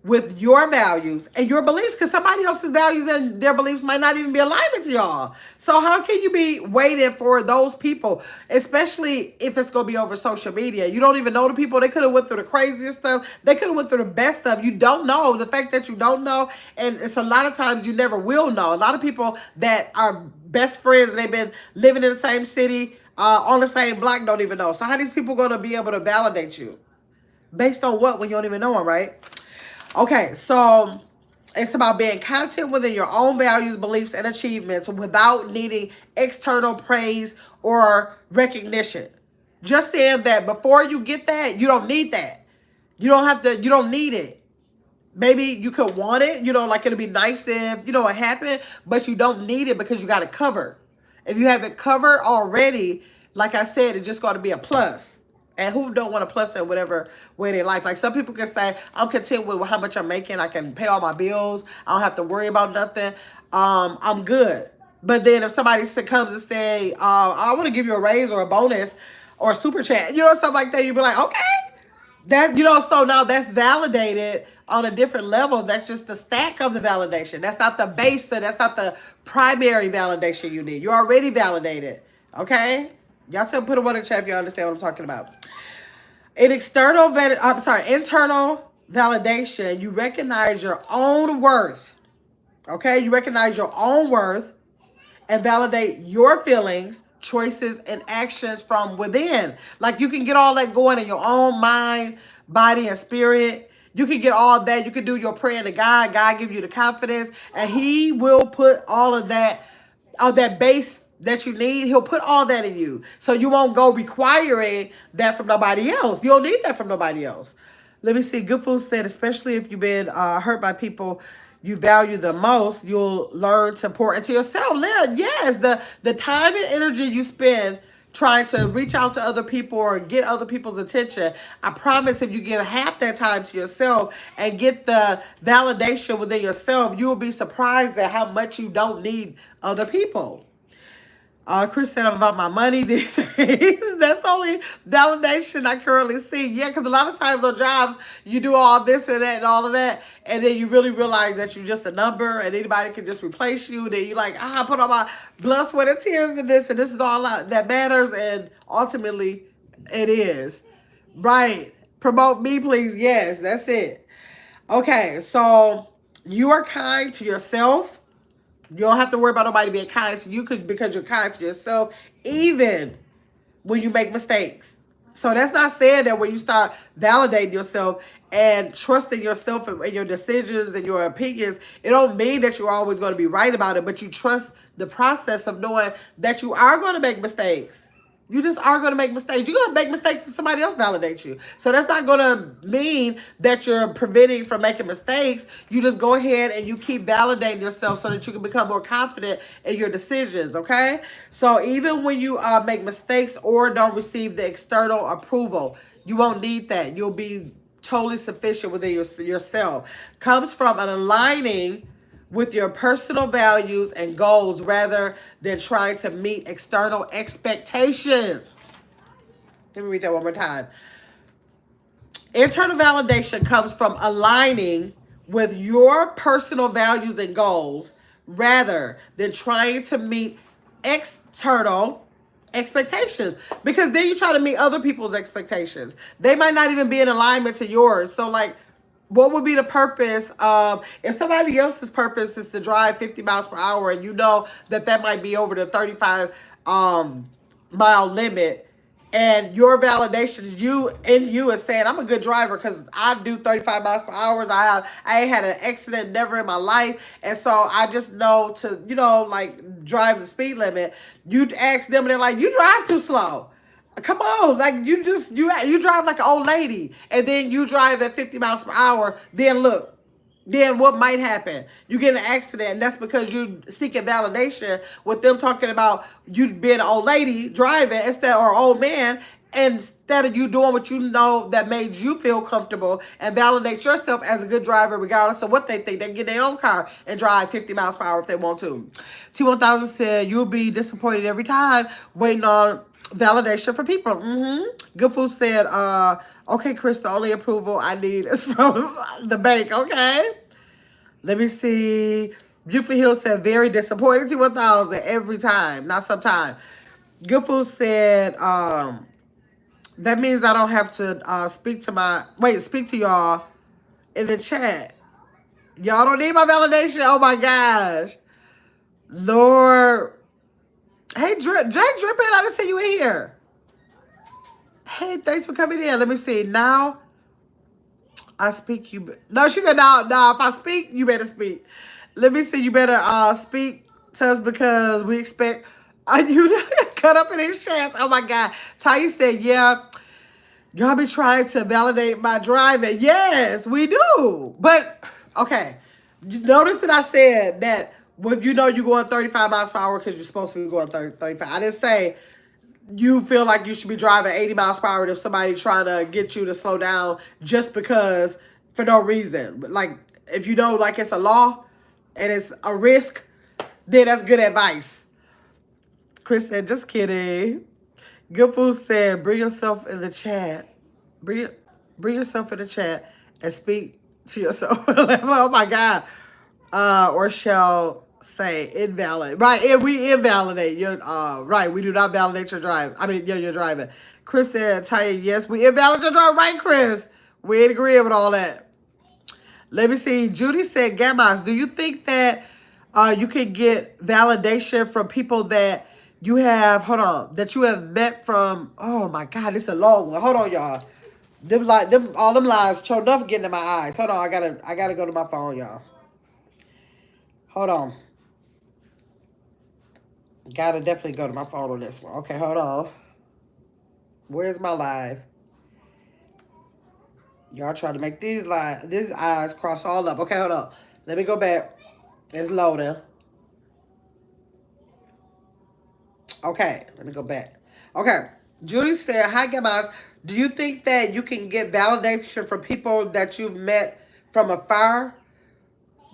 Speaker 1: with your values and your beliefs, because somebody else's values and their beliefs might not even be alignment to y'all. So how can you be waiting for those people, especially if it's going to be over social media? You don't even know the people. They could have went through the craziest stuff. They could have went through the best stuff. You don't know. The fact that you don't know, and it's a lot of times you never will know. A lot of people that are best friends and they've been living in the same city, on the same block, don't even know. So how are these people going to be able to validate you? Based on what when you don't even know them, right? Okay, so it's about being content within your own values, beliefs, and achievements without needing external praise or recognition. Just saying that before you get that, you don't need that. You don't need it. Maybe you could want it, like it'll be nice if, it happened, but you don't need it because you got it covered. If you have it covered already, like I said, it's just going to be a plus. And who don't want a plus in whatever way they life? Like some people can say, I'm content with how much I'm making. I can pay all my bills. I don't have to worry about nothing. I'm good. But then if somebody comes and say, I want to give you a raise or a bonus or a super chat, something like that, you'd be like, okay. That, so now that's validated on a different level. That's just the stack of the validation. That's not the base. So that's not the primary validation you need. You're already validated. Okay? Y'all put a one in the chat if you understand what I'm talking about. In internal validation, you recognize your own worth. Okay? You recognize your own worth and validate your feelings, choices, and actions from within. Like you can get all that going in your own mind, body, and spirit. You can get all that. You can do your prayer to God. God give you the confidence, and He will put all of that base that you need. He'll put all that in you, so you won't go requiring that from nobody else. You don't need that from nobody else. Let me see. Good Food said, especially if you've been hurt by people you value the most, you'll learn to pour into yourself. Yes, the time and energy you spend trying to reach out to other people or get other people's attention, I promise if you give half that time to yourself and get the validation within yourself, you will be surprised at how much you don't need other people. Chris said I'm about my money these days. That's the only validation I currently see. Yeah, because a lot of times on jobs, you do all this and that and all of that, and then you really realize that you're just a number and anybody can just replace you. Then you're like, I put all my blood, sweat, and tears in this, and this is all that matters, and ultimately, it is. Right. Promote me, please. Yes, that's it. Okay, so you are kind to yourself. You don't have to worry about nobody being kind to you because you're kind to yourself, even when you make mistakes. So that's not saying that when you start validating yourself and trusting yourself and your decisions and your opinions, it don't mean that you're always going to be right about it, but you trust the process of knowing that you are going to make mistakes. You just are going to make mistakes. You're going to make mistakes and somebody else validate you. So that's not going to mean that you're preventing from making mistakes. You just go ahead and you keep validating yourself so that you can become more confident in your decisions, okay? So even when you make mistakes or don't receive the external approval, you won't need that. You'll be totally sufficient within yourself. Comes from an aligning with your personal values and goals rather than trying to meet external expectations. Let me read that one more time. Internal validation comes from aligning with your personal values and goals rather than trying to meet external expectations, because then you try to meet other people's expectations. They might not even be in alignment to yours. So like, what would be the purpose of, if somebody else's purpose is to drive 50 miles per hour and you know that might be over the 35 mile limit, and your validation is you is saying, I'm a good driver because I do 35 miles per hour. I ain't had an accident never in my life. And so I just know to, like drive the speed limit. You'd ask them and they're like, you drive too slow. Come on, like you drive like an old lady, and then you drive at 50 miles per hour. Then look, then what might happen? You get in an accident, and that's because you seeking validation with them talking about you being an old lady driving or old man, instead of you doing what you know that made you feel comfortable and validate yourself as a good driver, regardless of what they think. They can get their own car and drive 50 miles per hour if they want to. T1000 said, you'll be disappointed every time waiting on validation for people. Good Food said, okay, Chris, the only approval I need is from the bank, okay? Let me see. Beautiful Hill said, very disappointed. T1000 every time, not sometime. Good Food said, that means I don't have to speak to y'all in the chat. Y'all don't need my validation. Oh my gosh. Lord. Hey, Jay Drippin', I didn't see you in here. Hey, thanks for coming in. Let me see. Now, I speak. No, she said, no, if I speak, you better speak. Let me see. You better speak to us because we expect you to cut up in these chats. Oh, my God. Taya said, yeah, y'all be trying to validate my driving. Yes, we do. But, okay. Notice that I said that if you know you're going 35 miles per hour because you're supposed to be going 35. I didn't say you feel like you should be driving 80 miles per hour if somebody trying to get you to slow down just because for no reason. Like, if you know, like, it's a law and it's a risk, then that's good advice. Chris said, just kidding. Good Food said, bring yourself in the chat. Bring yourself in the chat and speak to yourself. Oh, my God. Or shall say invalid. Right, we invalidate your right. We do not validate your drive. I mean, yeah, your driving. Chris said, Taya, yes, we invalidate your drive. Right, Chris? We ain't agree with all that. Let me see. Judy said, Gammas, do you think that you can get validation from people that you have, that you have met from, oh my God, it's a long one. Hold on, y'all. All them lines showed enough getting in my eyes. Hold on, I gotta go to my phone, y'all. Hold on. Gotta definitely go to my phone on this one. Okay, hold on. Where's my live? Y'all trying to make these eyes cross all up. Okay, hold on. Let me go back. It's loading. Okay, let me go back. Okay, Judy said, hi, Gammas. Do you think that you can get validation from people that you've met from afar?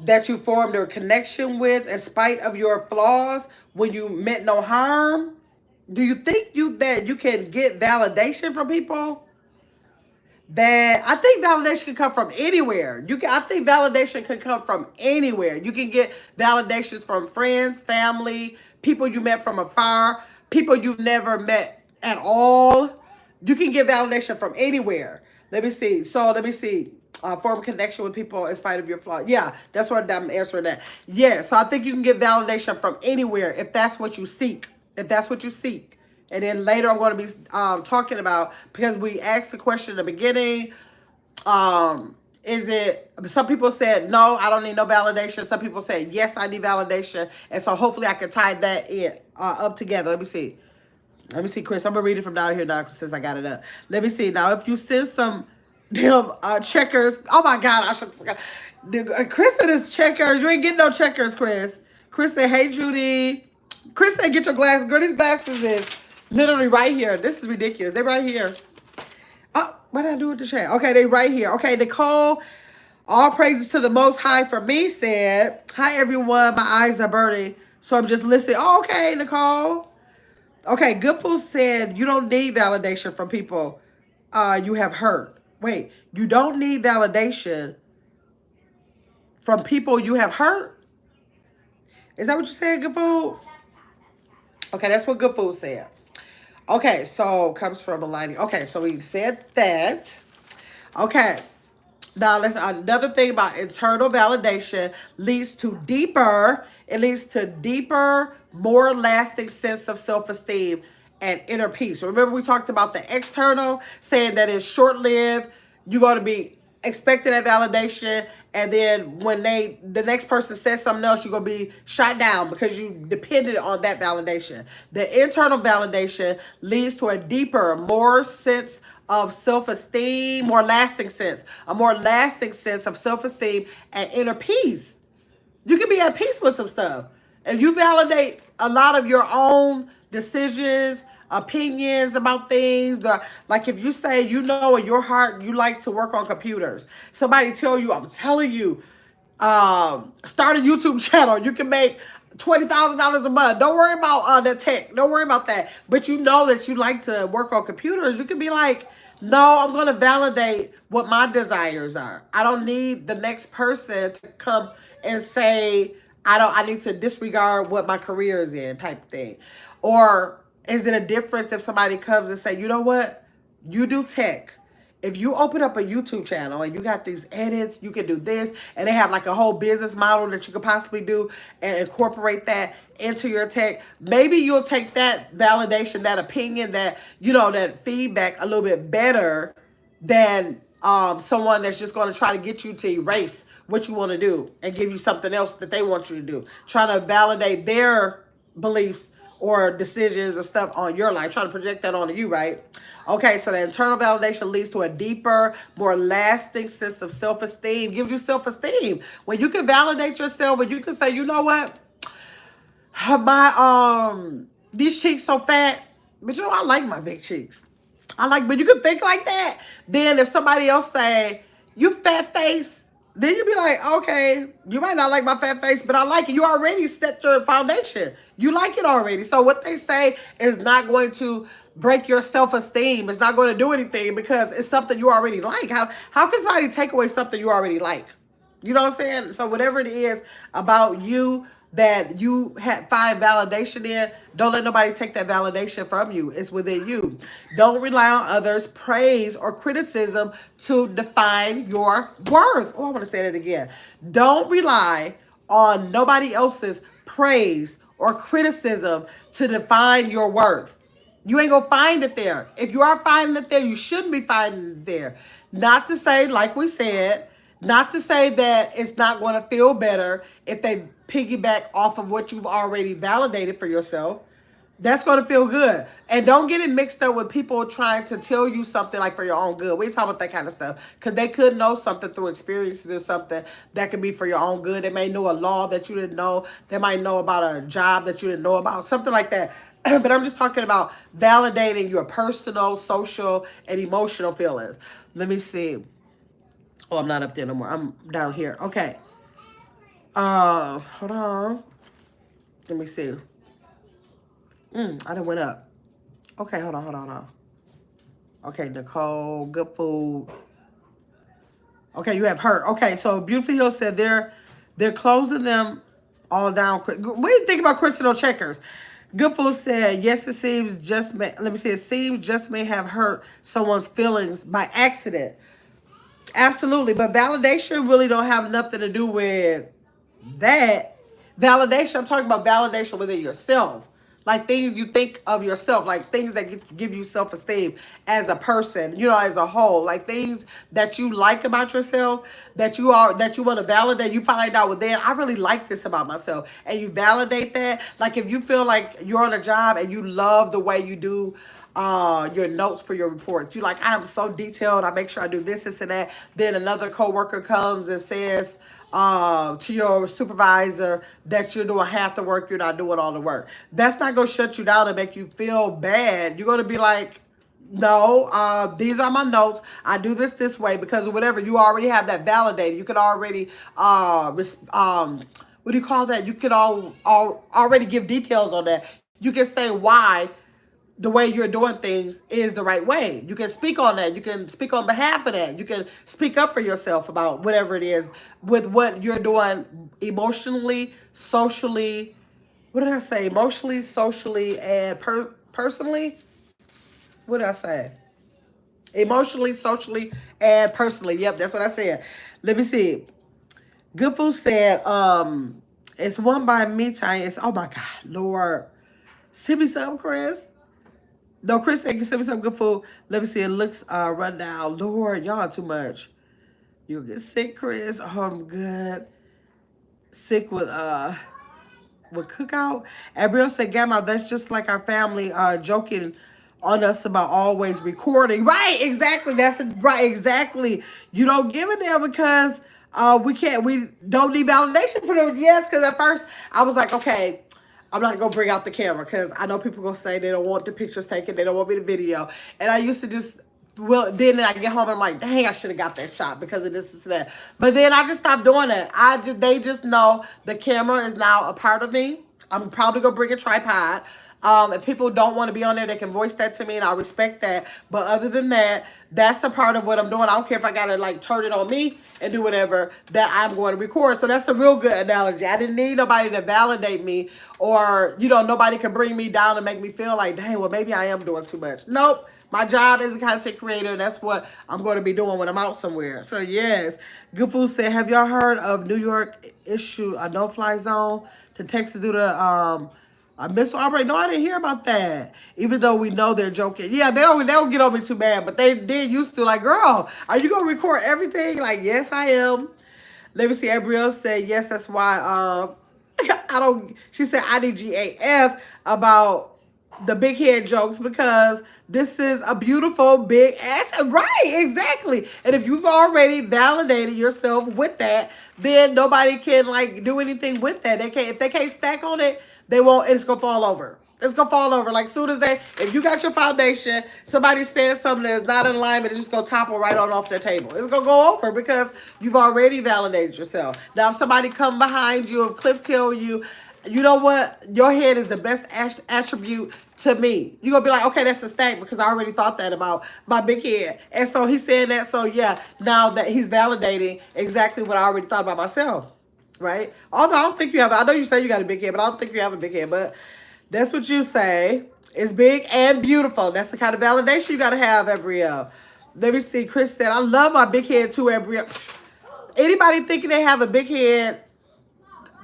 Speaker 1: that you formed a connection with in spite of your flaws when you meant no harm? Do you think that you can get validation from people? That I think validation can come from anywhere. I think validation can come from anywhere. You can get validations from friends, family, people you met from afar, people you've never met at all. You can get validation from anywhere. Let me see. So let me see. Form a connection with people in spite of your flaws. Yeah, that's what I'm answering that. Yeah, so I think you can get validation from anywhere if that's what you seek. If that's what you seek. And then later I'm going to be talking about, because we asked the question in the beginning, is it, some people said, no, I don't need no validation. Some people said, yes, I need validation. And so hopefully I can tie that up together. Let me see. Let me see, Chris. I'm going to read it from down here now since I got it up. Let me see. Now, if you send some damn checkers. Oh, my God. I should have forgot. Chris said it's checkers. You ain't getting no checkers, Chris. Chris said, hey, Judy. Chris said, get your glasses. Girl, these glasses is literally right here. This is ridiculous. They're right here. Oh, what did I do with the chat? Okay, they right here. Okay, Nicole, all praises to the Most High for me, said, hi, everyone. My eyes are burning, so I'm just listening. Oh, okay, Nicole. Okay, Goodful said, you don't need validation from people you have hurt. Wait, you don't need validation from people you have hurt? Is that what you said, Goodful? Okay, that's what Goodful said. Okay, so comes from a line. Okay, so we said that. Okay, now let's, another thing about internal validation leads to deeper. It leads to deeper, more lasting sense of self-esteem and inner peace. Remember, we talked about the external, saying that it's short-lived. You're going to be expecting that validation, and then when the next person says something else, you're going to be shot down because you depended on that validation. The internal validation leads to a deeper, more sense of self-esteem, more lasting sense, a more lasting sense of self-esteem and inner peace. You can be at peace with some stuff. If you validate a lot of your own decisions, opinions about things, like if you say, you know, in your heart, you like to work on computers. Somebody tell you, I'm telling you, start a YouTube channel. You can make $20,000 a month. Don't worry about the tech. Don't worry about that. But you know that you like to work on computers. You can be like, no, I'm going to validate what my desires are. I don't need the next person to come and say, I need to disregard what my career is in, type of thing. Or is it a difference if somebody comes and say, you know what? You do tech. If you open up a YouTube channel and you got these edits, you can do this, and they have like a whole business model that you could possibly do and incorporate that into your tech, maybe you'll take that validation, that opinion, that, you know, that feedback a little bit better than someone that's just going to try to get you to erase what you want to do and give you something else that they want you to do. Trying to validate their beliefs or decisions or stuff on your life, trying to project that onto you, right? Okay, so the internal validation leads to a deeper, more lasting sense of self-esteem, gives you self-esteem. When you can validate yourself and you can say, you know what? My, these cheeks so fat, but you know, I like my big cheeks. But you can think like that. Then if somebody else say, you fat face, then you be like, okay, you might not like my fat face, but I like it. You already set your foundation. You like it already. So what they say is not going to break your self-esteem. It's not going to do anything because it's something you already like. How can somebody take away something you already like? You know what I'm saying? So whatever it is about you that you find validation in, don't let nobody take that validation from you. It's within you. Don't rely on others' praise or criticism to define your worth. Oh, I want to say that again. Don't rely on nobody else's praise or criticism to define your worth. You ain't gonna find it there. If you are finding it there, you shouldn't be finding it there. Not to say, like we said, not to say that it's not going to feel better if they piggyback off of what you've already validated for yourself. That's going to feel good. And don't get it mixed up with people trying to tell you something like for your own good. We ain't talking about that kind of stuff. Because they could know something through experiences or something that could be for your own good. They may know a law that you didn't know. They might know about a job that you didn't know about. Something like that. But I'm just talking about validating your personal, social, and emotional feelings. Let me see. Oh, I'm not up there no more. I'm down here. Okay. Hold on. Let me see. I done went up. Okay, hold on. Okay, Nicole, good food. Okay, you have heard. Okay, so Beautiful Hill said they're closing them all down. What do you think about Crystal Checkers? Good food said yes. It seems just may. Let me see. It seems just may have hurt someone's feelings by accident. Absolutely, but validation really don't have nothing to do with that. Validation, I'm talking about validation within yourself. Like things you think of yourself, like things that give you self-esteem as a person, as a whole. Like things that you like about yourself, that you want to validate. You find out, well, then I really like this about myself. And you validate that. Like if you feel like you're on a job and you love the way you do your notes for your reports. You like, I'm so detailed. I make sure I do this, and that. Then another coworker comes and says to your supervisor that you're doing half the work, you're not doing all the work. That's not gonna shut you down and make you feel bad. You're gonna be like, no, these are my notes. I do this way because of whatever. You already have that validated. You could already what do you call that? You could already give details on that. You can say why the way you're doing things is the right way. You can speak on that. You can speak on behalf of that. You can speak up for yourself about whatever it is with what you're doing emotionally, socially. What did I say? Emotionally, socially, and personally? What did I say? Emotionally, socially, and personally. Yep, that's what I said. Let me see. Good Food said, it's one by me time. It's, oh my God, Lord. Send me some, Chris. No, Chris said, send me some good food. Let me see. It looks run down. Lord, y'all too much. You'll get sick, Chris. Oh, I'm good. Sick with cookout. Abriel said, Gamma, that's just like our family joking on us about always recording. Right, exactly. That's it. Right, exactly. You don't give a damn because we don't need validation for them. Yes, because at first I was like, okay, I'm not gonna bring out the camera because I know people gonna say they don't want the pictures taken, they don't want me to video. And I used to just, well, then I get home and I'm like, dang, I should have got that shot because of this and that. But then I just stopped doing it. They just know the camera is now a part of me. I'm probably gonna bring a tripod. If people don't want to be on there, they can voice that to me and I'll respect that. But other than that, that's a part of what I'm doing. I don't care if I gotta like turn it on me and do whatever that I'm going to record. So that's a real good analogy. I didn't need nobody to validate me or, nobody can bring me down and make me feel like, dang, well, maybe I am doing too much. Nope. My job as a content creator, that's what I'm going to be doing when I'm out somewhere. So, yes. Good Food said, have y'all heard of New York issue a no-fly zone to Texas due to a missile outbreak? No, I didn't hear about that. Even though we know they're joking. Yeah, they don't get on me too bad, but they did used to. Like, girl, are you going to record everything? Like, yes, I am. Let me see. Abrielle said, yes, that's why she said IDGAF about the big head jokes because this is a beautiful big ass. Right, exactly. And if you've already validated yourself with that, then nobody can like do anything with that. If they can't stack on it, they won't, it's gonna fall over. It's gonna fall over. Like soon as if you got your foundation, somebody says something that's not in alignment, it's just gonna topple right on off the table. It's gonna go over because you've already validated yourself. Now, if somebody come behind you, if Cliff tell you, you know what, your head is the best attribute to me, you're gonna be like, okay, that's a stack because I already thought that about my big head. And so he's saying that. So yeah, now that he's validating exactly what I already thought about myself. Right? Although I don't think you have, I know you say you got a big head, but I don't think you have a big head. But that's what you say. It's big and beautiful. That's the kind of validation you got to have, Abrielle. Let me see. Chris said, I love my big head too, Abrielle. Anybody thinking they have a big head,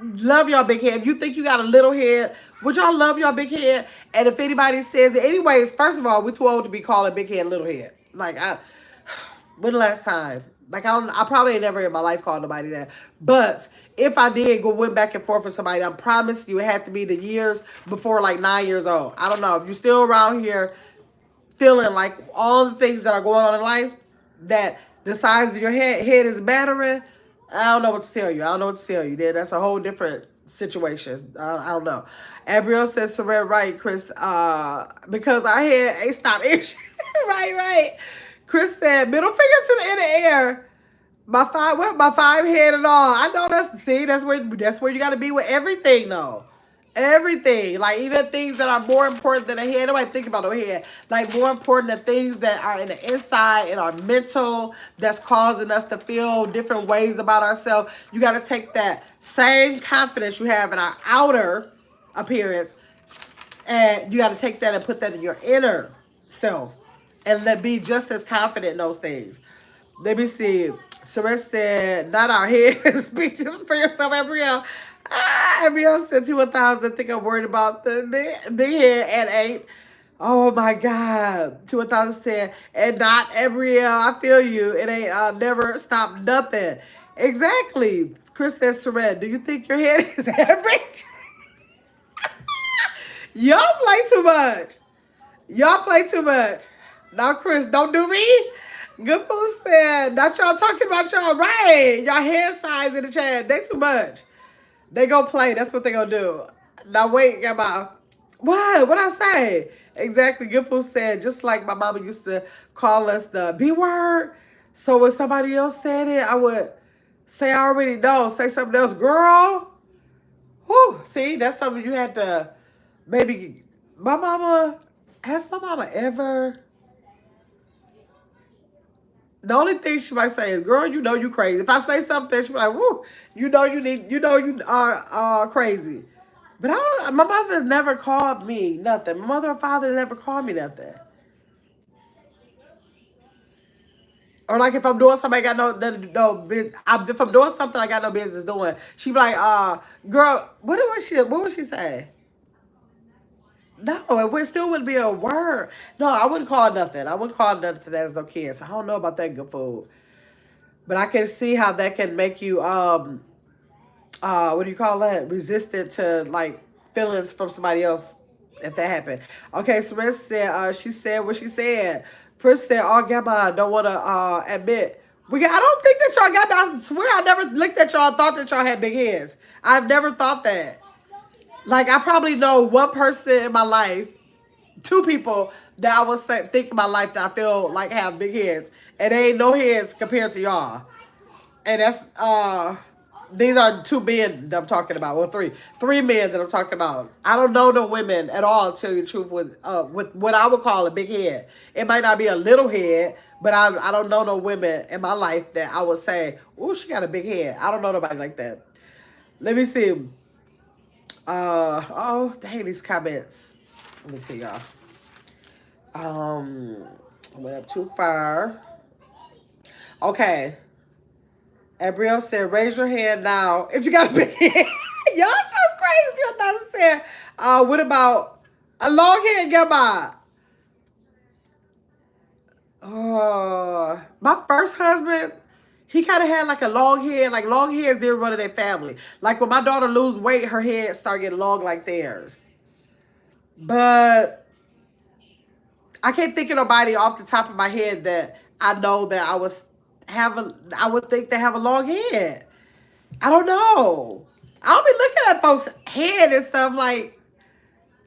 Speaker 1: love your big head. If you think you got a little head, would y'all love your big head? And if anybody says it, anyways, first of all, we're too old to be calling big head little head. Like, when the last time? Like, I probably ain't never in my life called nobody that. But if I did went back and forth with somebody, I promise you it had to be the years before like 9 years old. I don't know. If you're still around here feeling like all the things that are going on in life, that the size of your head is mattering, I don't know what to tell you. I don't know what to tell you. That's a whole different situation. I don't know. Abrielle says to Red right, Chris, because our head ain't stopped itching. Right. Chris said, middle finger to the air. My five head and all. I know that's where you gotta be with everything though. Everything. Like even things that are more important than the head. Nobody think about the head. Like more important than things that are in the inside, in our mental, that's causing us to feel different ways about ourselves. You gotta take that same confidence you have in our outer appearance, and you gotta take that and put that in your inner self. And let be just as confident in those things. Let me see. Suresh said, not our head. Speak to for yourself, Abrielle. Abrielle said to 1,000. Think I'm worried about the big head and ain't. Oh my God. To 1,000 said, and not Abrielle. I feel you. It ain't never stop nothing. Exactly. Chris says, Suresh, do you think your head is average? Y'all play too much. Y'all play too much. Now, Chris, don't do me. Good food said, not y'all talking about y'all right. Y'all hair size in the chat. They too much. They go play. That's what they gonna do. Now wait, Grandma. What? What I say? Exactly. Good food said, just like my mama used to call us the B word. So when somebody else said it, I would say I already know. Say something else. Girl. Whew. See, that's something you had to maybe. My mama, has my mama ever? The only thing she might say is, "Girl, you know you crazy." If I say something, she be like, "Woo, you know you are crazy." But I don't. My mother never called me nothing. My mother and father never called me nothing. Or like if I'm doing something, I got if I'm doing something I got no business doing, she be like, girl, what would she say? No, still wouldn't be a word. No, I wouldn't call nothing. I wouldn't call nothing as no kids. I don't know about that good food. But I can see how that can make you what do you call that? Resistant to like feelings from somebody else if that happened. Okay, so Riz said she said what she said. Prince said, "Oh, Gamma, don't want to admit." I don't think that y'all got. I swear, I never looked at y'all and thought that y'all had big heads. I've never thought that. Like, I probably know one person in my life, two people that I would say, think in my life that I feel like have big heads, and they ain't no heads compared to y'all. And that's these are two men that I'm talking about. Well, three men that I'm talking about. I don't know no women at all, to tell you the truth, with what I would call a big head. It might not be a little head, but I don't know no women in my life that I would say, "Oh, she got a big head." I don't know nobody like that. Let me see. Oh, dang, these comments. Let me see, y'all. I went up too far. Okay. Abrielle said, raise your hand now if you got a big head. Y'all so crazy. I thought it said, what about a long head? Get my. Oh, my first husband, he kind of had like a long head. Like long heads didn't run in their family. Like when my daughter lose weight, her head start getting long like theirs. But I can't think of nobody off the top of my head that I know that I would think they have a long head. I don't know. I'll be looking at folks' head and stuff like.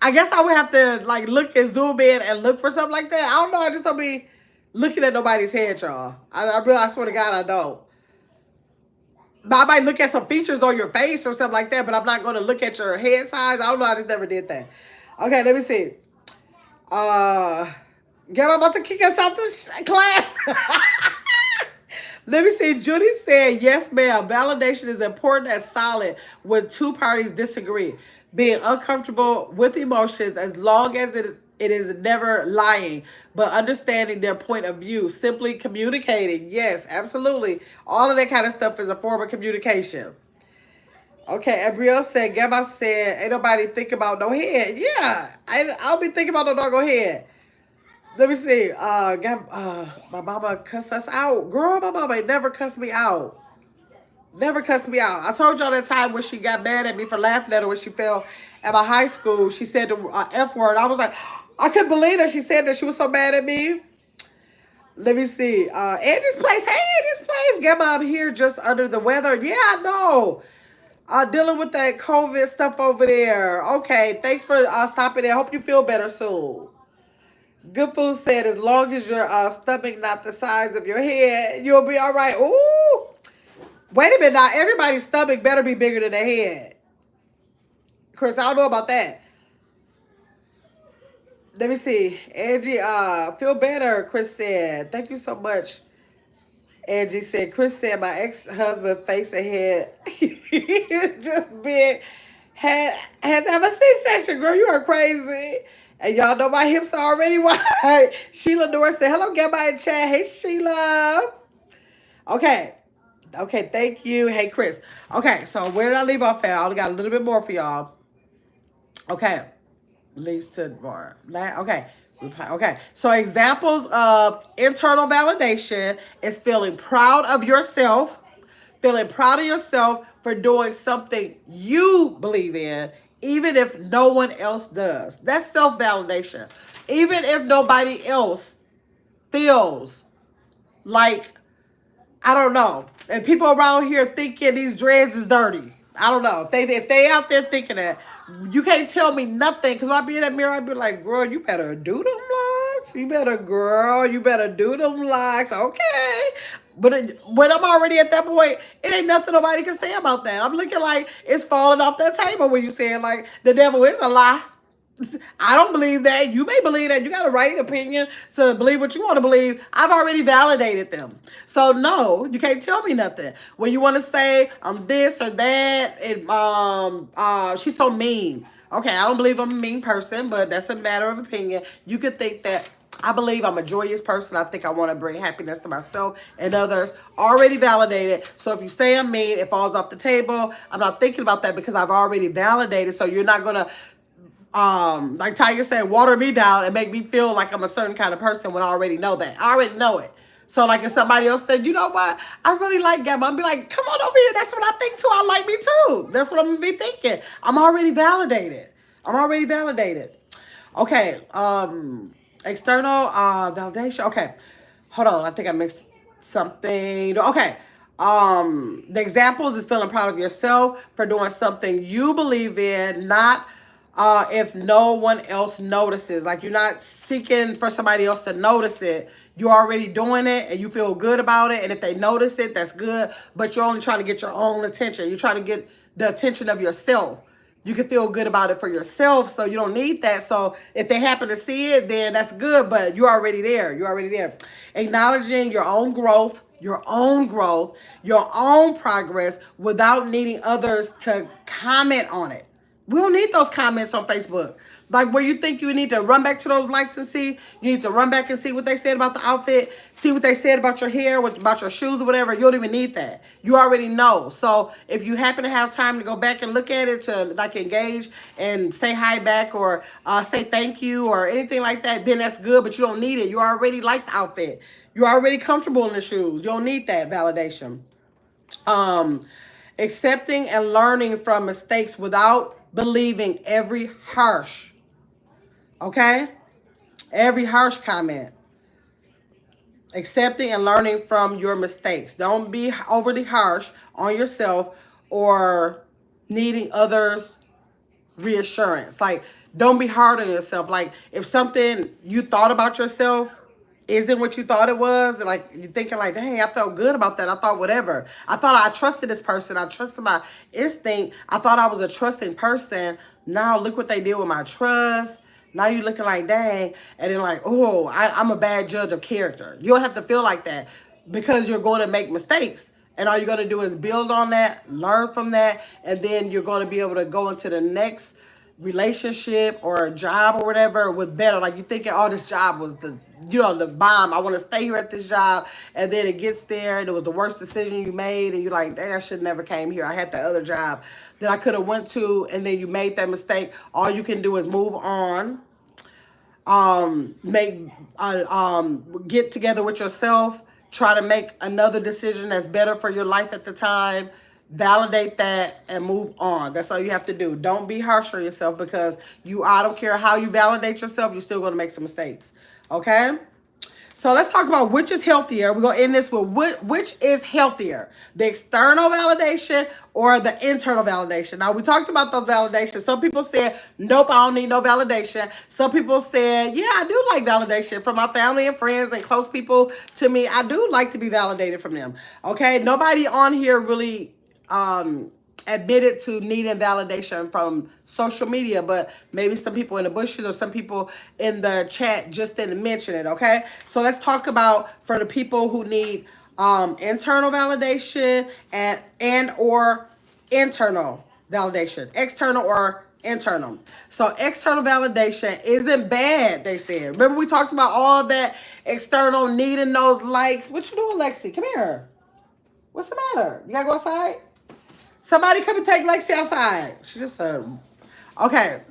Speaker 1: I guess I would have to like look and zoom in and look for something like that. I don't know. I just don't be looking at nobody's head, y'all. I swear to God, I don't. But I might look at some features on your face or something like that, but I'm not going to look at your head size. I don't know. I just never did that. Okay, let me see. Get about to kick us out the class. Let me see. Judy said, yes, ma'am. Validation is important and solid when two parties disagree. Being uncomfortable with emotions as long as it is never lying, but understanding their point of view. Simply communicating. Yes, absolutely. All of that kind of stuff is a form of communication. Okay, Abrielle said, Gamma said, ain't nobody think about no head. Yeah, I'll be thinking about no doggone head. Let me see. My mama cussed us out. Girl, my mama ain't never cussed me out. Never cussed me out. I told y'all that time when she got mad at me for laughing at her when she fell at my high school. She said the F word. I was like, I couldn't believe that she said that. She was so mad at me. Let me see. Andy's place. Hey, Andy's place. Get mom here just under the weather. Yeah, I know. Dealing with that COVID stuff over there. Okay, thanks for stopping there. Hope you feel better soon. Good Food said, as long as your stomach not the size of your head, you'll be all right. Ooh. Wait a minute now. Everybody's stomach better be bigger than their head. Chris, I don't know about that. Let me see. Angie, feel better, Chris said. Thank you so much. Angie said, Chris said, my ex-husband face and head just big. Had to have a C-section, girl. You are crazy. And y'all know my hips are already wide. Sheila Norris said, hello, get my chat. Hey, Sheila. Okay. Okay, thank you. Hey, Chris. Okay, so where did I leave off at? I only got a little bit more for y'all. Okay. Leads to more. Okay. Okay. So examples of internal validation is feeling proud of yourself, feeling proud of yourself for doing something you believe in, even if no one else does. That's self-validation. Even if nobody else feels like, I don't know, and people around here thinking these dreads is dirty. I don't know. If they out there thinking that, you can't tell me nothing. Because when I be in that mirror, I be like, girl, you better do them locks. You better do them locks. Okay. But when I'm already at that point, it ain't nothing nobody can say about that. I'm looking like it's falling off that table when you saying like the devil is a lie. I don't believe that. You may believe that. You got a right opinion to believe what you want to believe. I've already validated them. So no, you can't tell me nothing. When you want to say I'm this or that, she's so mean. Okay, I don't believe I'm a mean person, but that's a matter of opinion. You could think that I believe I'm a joyous person. I think I want to bring happiness to myself and others. Already validated. So if you say I'm mean, it falls off the table. I'm not thinking about that because I've already validated. So you're not gonna like Tiger said, water me down and make me feel like I'm a certain kind of person when I already know that. I already know it. So like if somebody else said, you know what, I really like Gabby, I'll be like, come on over here. That's what I think too. I like me too. That's what I'm gonna be thinking. I'm already validated. I'm already validated. Okay. External validation. Okay. Hold on. I think I mixed something. Okay. The examples is feeling proud of yourself for doing something you believe in, not if no one else notices. Like you're not seeking for somebody else to notice it. You're already doing it and you feel good about it. And if they notice it, that's good. But you're only trying to get your own attention. You're trying to get the attention of yourself. You can feel good about it for yourself, so you don't need that. So if they happen to see it, then that's good, but you're already there. You're already there. Acknowledging your own growth, your own progress without needing others to comment on it. We don't need those comments on Facebook. Like where you think you need to run back to those likes and see, you need to run back and see what they said about the outfit, see what they said about your hair, about your shoes or whatever. You don't even need that. You already know. So if you happen to have time to go back and look at it to like engage and say hi back or say thank you or anything like that, then that's good, but you don't need it. You already like the outfit. You're already comfortable in the shoes. You don't need that validation. Accepting and learning from mistakes without believing every harsh, okay? Every harsh comment. Accepting and learning from your mistakes. Don't be overly harsh on yourself or needing others' reassurance. Like, don't be hard on yourself. Like, if something you thought about yourself isn't what you thought it was, and like you're thinking like, dang, I felt good about that. I thought whatever. I thought I trusted this person. I trusted my instinct. I thought I was a trusting person. Now look what they did with my trust. Now you're looking like, dang, and then like, oh, I'm a bad judge of character. You don't have to feel like that because you're going to make mistakes. And all you're going to do is build on that, learn from that, and then you're going to be able to go into the next relationship or a job or whatever with better. Like you thinking, oh, this job was the bomb. I want to stay here at this job. And then it gets there and it was the worst decision you made. And you're like, dang, I should have never came here. I had that other job that I could have went to. And then you made that mistake. All you can do is move on. Get together with yourself. Try to make another decision that's better for your life at the time. Validate that and move on. That's all you have to do. Don't be harsh on yourself because I don't care how you validate yourself, you're still going to make some mistakes. Okay? So let's talk about which is healthier. We're going to end this with which is healthier, the external validation or the internal validation. Now, we talked about those validations. Some people said, nope, I don't need no validation. Some people said, yeah, I do like validation from my family and friends and close people to me. I do like to be validated from them. Okay, nobody on here really admitted to needing validation from social media, but maybe some people in the bushes or some people in the chat just didn't mention it. Okay, so let's talk about for the people who need internal validation and or internal validation, external or internal. So external validation isn't bad, they said. Remember we talked about all that external needing those likes. What you doing, Lexi? Come here. What's the matter? You gotta go outside? Somebody come and take Lexi outside. She just said, okay.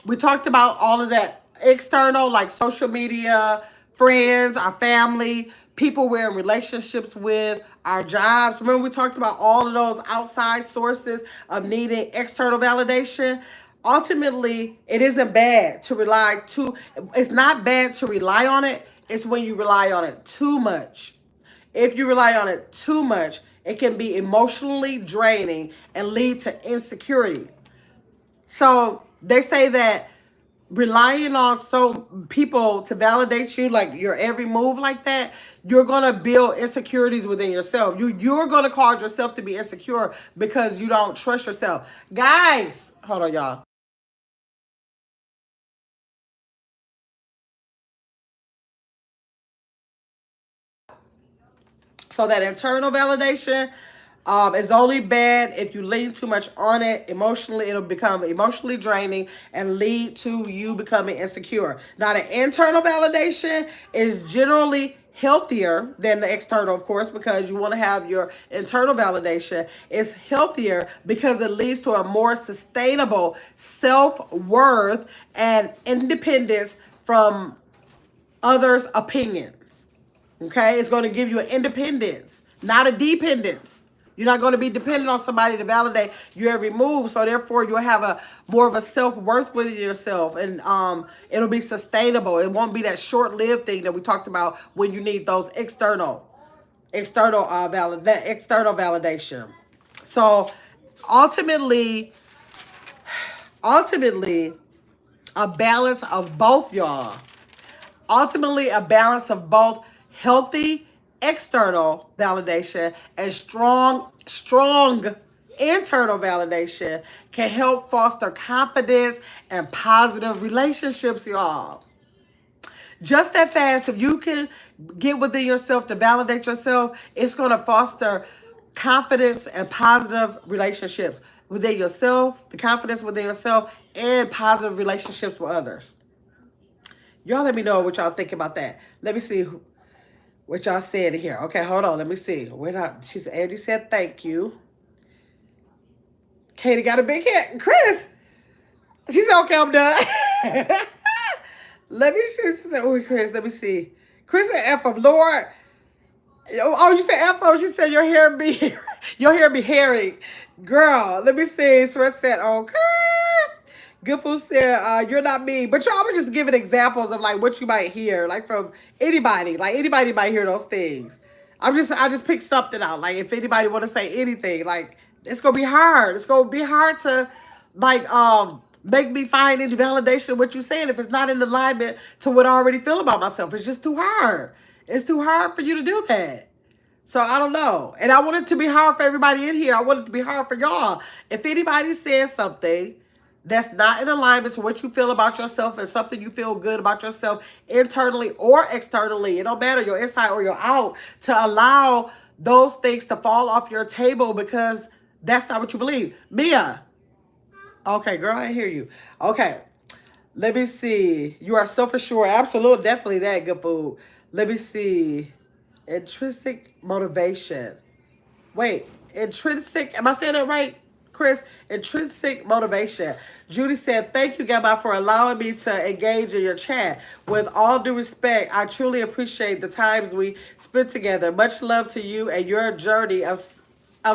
Speaker 1: We talked about all of that external, like social media, friends, our family, people we're in relationships with, our jobs. Remember we talked about all of those outside sources of needing external validation? Ultimately, it isn't bad to rely too. It's not bad to rely on it. It's when you rely on it too much. If you rely on it too much, it can be emotionally draining and lead to insecurity. So they say that relying on people to validate you, like your every move like that, you're gonna build insecurities within yourself. You're gonna cause yourself to be insecure because you don't trust yourself. Guys, hold on, y'all. So that internal validation is only bad if you lean too much on it emotionally. It'll become emotionally draining and lead to you becoming insecure. Now, the internal validation is generally healthier than the external, of course, because you want to have your internal validation. It's healthier because it leads to a more sustainable self-worth and independence from others' opinions. Okay, it's going to give you an independence, not a dependence. You're not going to be dependent on somebody to validate your every move. So therefore, you'll have a more of a self-worth within yourself, and it'll be sustainable. It won't be that short-lived thing that we talked about when you need those external validation. So ultimately, a balance of both, y'all. Ultimately, a balance of both healthy external validation and strong internal validation can help foster confidence and positive relationships, y'all. Just that fast, if you can get within yourself to validate yourself, it's going to foster confidence and positive relationships within yourself, the confidence within yourself, and positive relationships with others. Y'all let me know what y'all think about that. Let me see what y'all said here. Okay, hold on. Let me see. She said, Andy said thank you. Katie got a big hit. Chris, she said, okay, I'm done. She said, oh, Chris, let me see. Chris said F of Lord. Oh, you said F of, she said your hair be hairy. Girl, let me see. Sweat said, okay. Good Food said, you're not me. But y'all were just giving examples of like what you might hear, like from anybody. Like anybody might hear those things. I just picked something out. Like if anybody want to say anything, like it's gonna be hard. It's gonna be hard to like make me find any validation of what you're saying if it's not in alignment to what I already feel about myself. It's just too hard. It's too hard for you to do that. So I don't know. And I want it to be hard for everybody in here. I want it to be hard for y'all. If anybody says something that's not in alignment to what you feel about yourself and something you feel good about yourself internally or externally, it don't matter, your inside or your out, to allow those things to fall off your table because that's not what you believe. Mia. Okay, girl, I hear you. Okay. Let me see. You are so for sure. Absolutely, definitely that. Good Food. Let me see. Intrinsic motivation. Wait, intrinsic. Am I saying that right, Chris? Intrinsic motivation. Judy said, thank you, Gabby, for allowing me to engage in your chat. With all due respect, I truly appreciate the times we spent together. Much love to you and your journey of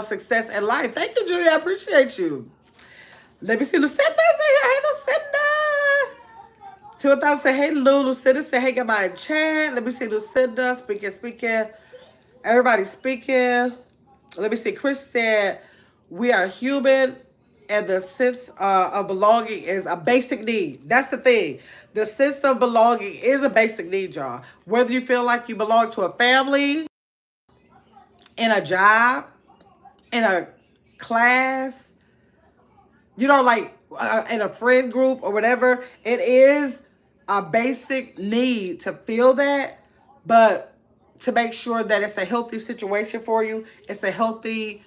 Speaker 1: success in life. Thank you, Judy. I appreciate you. Let me see. Lucinda's in here. Hey, Lucinda. 2000 say, hey, Lou. Lucinda said, hey, get my chat. Let me see. Lucinda, speaking. Everybody speaking. Let me see. Chris said, we are human and the sense of belonging is a basic need. That's the thing. The sense of belonging is a basic need, y'all. Whether you feel like you belong to a family, in a job, in a class, like in a friend group or whatever, it is a basic need to feel that, but to make sure that it's a healthy situation for you, it's a healthy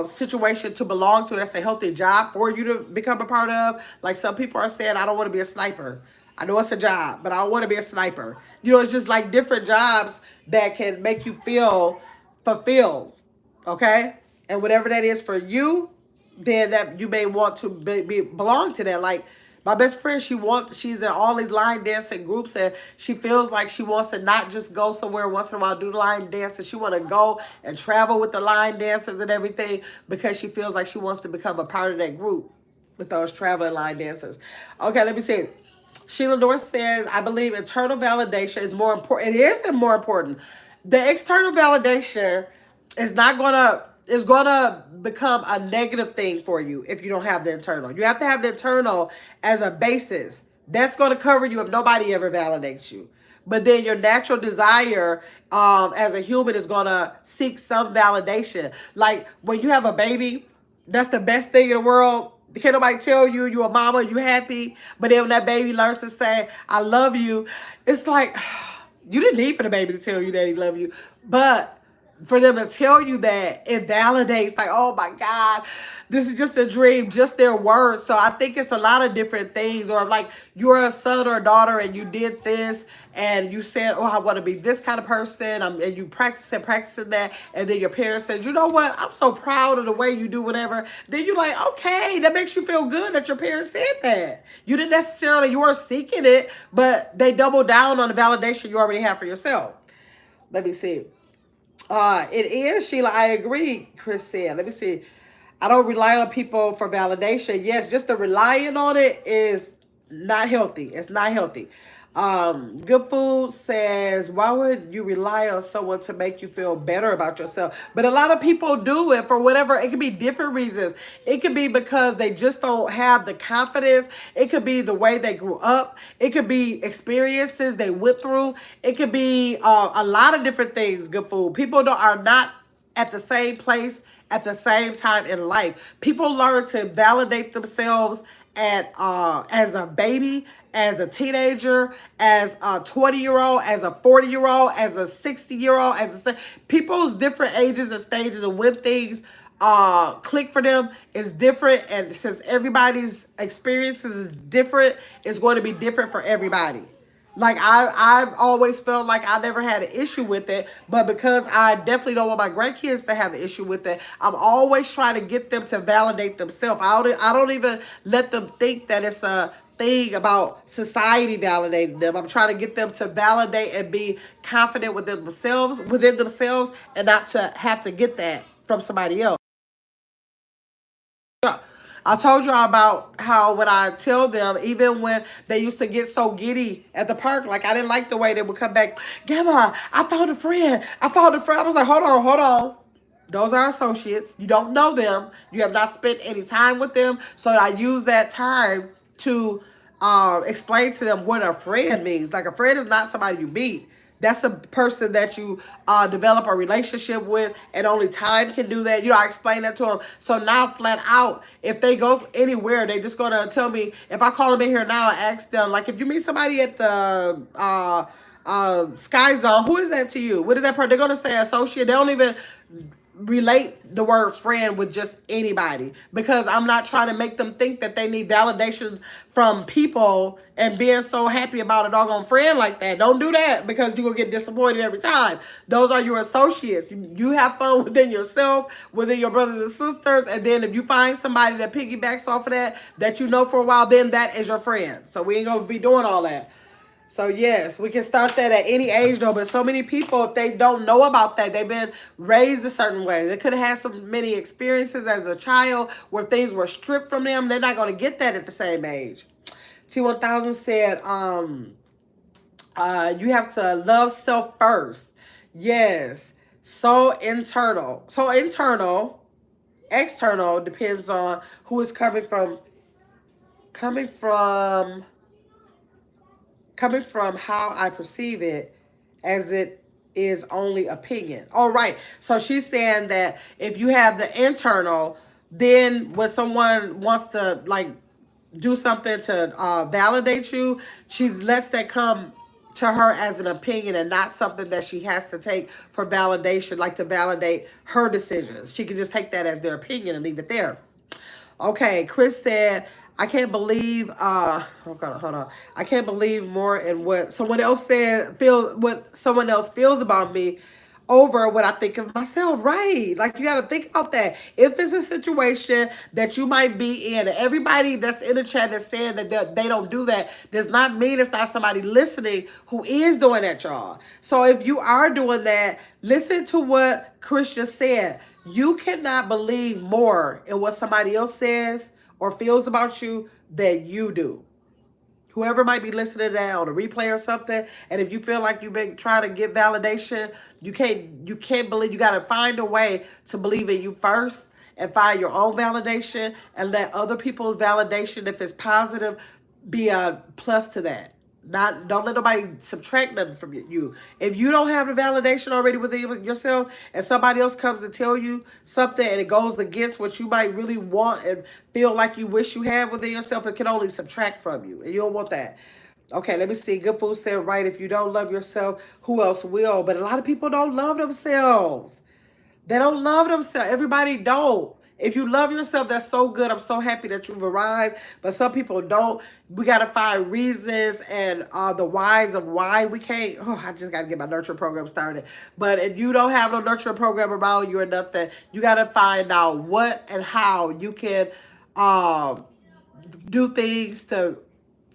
Speaker 1: situation to belong to, that's a healthy job for you to become a part of. Like some people are saying, I don't want to be a sniper. I know it's a job, but I don't want to be a sniper. It's just like different jobs that can make you feel fulfilled, okay? And whatever that is for you, then that you may want to belong to that. Like my best friend, she's in all these line dancing groups, and she feels like she wants to not just go somewhere once in a while do line dancing. She want to go and travel with the line dancers and everything because she feels like she wants to become a part of that group with those traveling line dancers. Okay, let me see. Sheila North says, I believe internal validation is more important. It is more important. The external validation is not gonna become a negative thing for you if you don't have the internal. You have to have the internal as a basis. That's gonna cover you if nobody ever validates you. But then your natural desire as a human is gonna seek some validation. Like when you have a baby, that's the best thing in the world. Can't nobody tell you you're a mama, you happy. But then when that baby learns to say, I love you, it's like, you didn't need for the baby to tell you that he love you. But for them to tell you that, it validates, like, oh my God, this is just a dream, just their words. So I think it's a lot of different things. Or like you're a son or a daughter and you did this and you said, oh, I want to be this kind of person. And you practicing that. And then your parents said, you know what? I'm so proud of the way you do whatever. Then you're like, okay, that makes you feel good that your parents said that. You didn't necessarily, you weren't seeking it, but they doubled down on the validation you already have for yourself. Let me see. It is, Sheila. I agree, Chris said. Let me see. I don't rely on people for validation. Yes, just the relying on it is not healthy. It's not healthy. Good Food says, why would you rely on someone to make you feel better about yourself? But a lot of people do it for whatever. It could be different reasons. It could be because they just don't have the confidence. It could be the way they grew up. It could be experiences they went through. It could be a lot of different things, Good Food. People are not at the same place at the same time in life. People learn to validate themselves as a baby, as a teenager, as a 20-year-old, as a 40-year-old, as a 60-year-old, people's different ages and stages of when things click for them is different. And since everybody's experiences is different, it's going to be different for everybody. Like I've always felt like I never had an issue with it, but because I definitely don't want my grandkids to have an issue with it, I'm always trying to get them to validate themselves. I don't even let them think that it's a thing about society validating them. I'm trying to get them to validate and be confident within themselves, and not to have to get that from somebody else. I told y'all about how when I tell them, even when they used to get so giddy at the park, like I didn't like the way they would come back, Gamma, I found a friend. I was like, hold on. Those are associates. You don't know them. You have not spent any time with them. So I use that time to explain to them what a friend means. Like a friend is not somebody you meet. That's a person that you develop a relationship with, and only time can do that. I explain that to them. So now flat out, if they go anywhere, they just going to tell me, if I call them in here now and ask them, like if you meet somebody at the Sky Zone, who is that to you? What is that person? They're going to say associate. They don't even relate the word friend with just anybody, because I'm not trying to make them think that they need validation from people and being so happy about a doggone friend like that. Don't do that, because you're going to get disappointed every time. Those are your associates. You have fun within yourself, within your brothers and sisters, and then if you find somebody that piggybacks off of that you know for a while, then that is your friend. So we ain't going to be doing all that. So yes, we can start that at any age though, but so many people, if they don't know about that, they've been raised a certain way. They could have had so many experiences as a child where things were stripped from them. They're not going to get that at the same age. T1000 said, you have to love self first. Yes. So internal. So internal. External depends on who is coming from how I perceive it, as it is only opinion. All right. So she's saying that if you have the internal, then when someone wants to like do something to validate you, she lets that come to her as an opinion and not something that she has to take for validation, like to validate her decisions. She can just take that as their opinion and leave it there. Okay, Chris said, I can't believe hold on. I can't believe more in what someone else what someone else feels about me over what I think of myself. Right. Like you gotta think about that. If it's a situation that you might be in, and everybody that's in the chat that's saying that they don't do that, does not mean it's not somebody listening who is doing that, y'all. So if you are doing that, listen to what Chris just said. You cannot believe more in what somebody else says or feels about you than you do. Whoever might be listening to that on a replay or something, and if you feel like you've been trying to get validation, you can't believe. You got to find a way to believe in you first and find your own validation and let other people's validation, if it's positive, be a plus to that. Don't let nobody subtract nothing from you. If you don't have the validation already within yourself, and somebody else comes and tell you something and it goes against what you might really want and feel like you wish you had within yourself, it can only subtract from you, and you don't want that. Okay, let me see. Good Food said, right, if you don't love yourself, who else will? But a lot of people don't love themselves. They don't love themselves. Everybody don't. If you love yourself, that's so good. I'm so happy that you've arrived. But some people don't. We got to find reasons and the whys of why we can't. Oh, I just got to get my nurture program started. But if you don't have no nurture program around you or nothing, you got to find out what and how you can do things to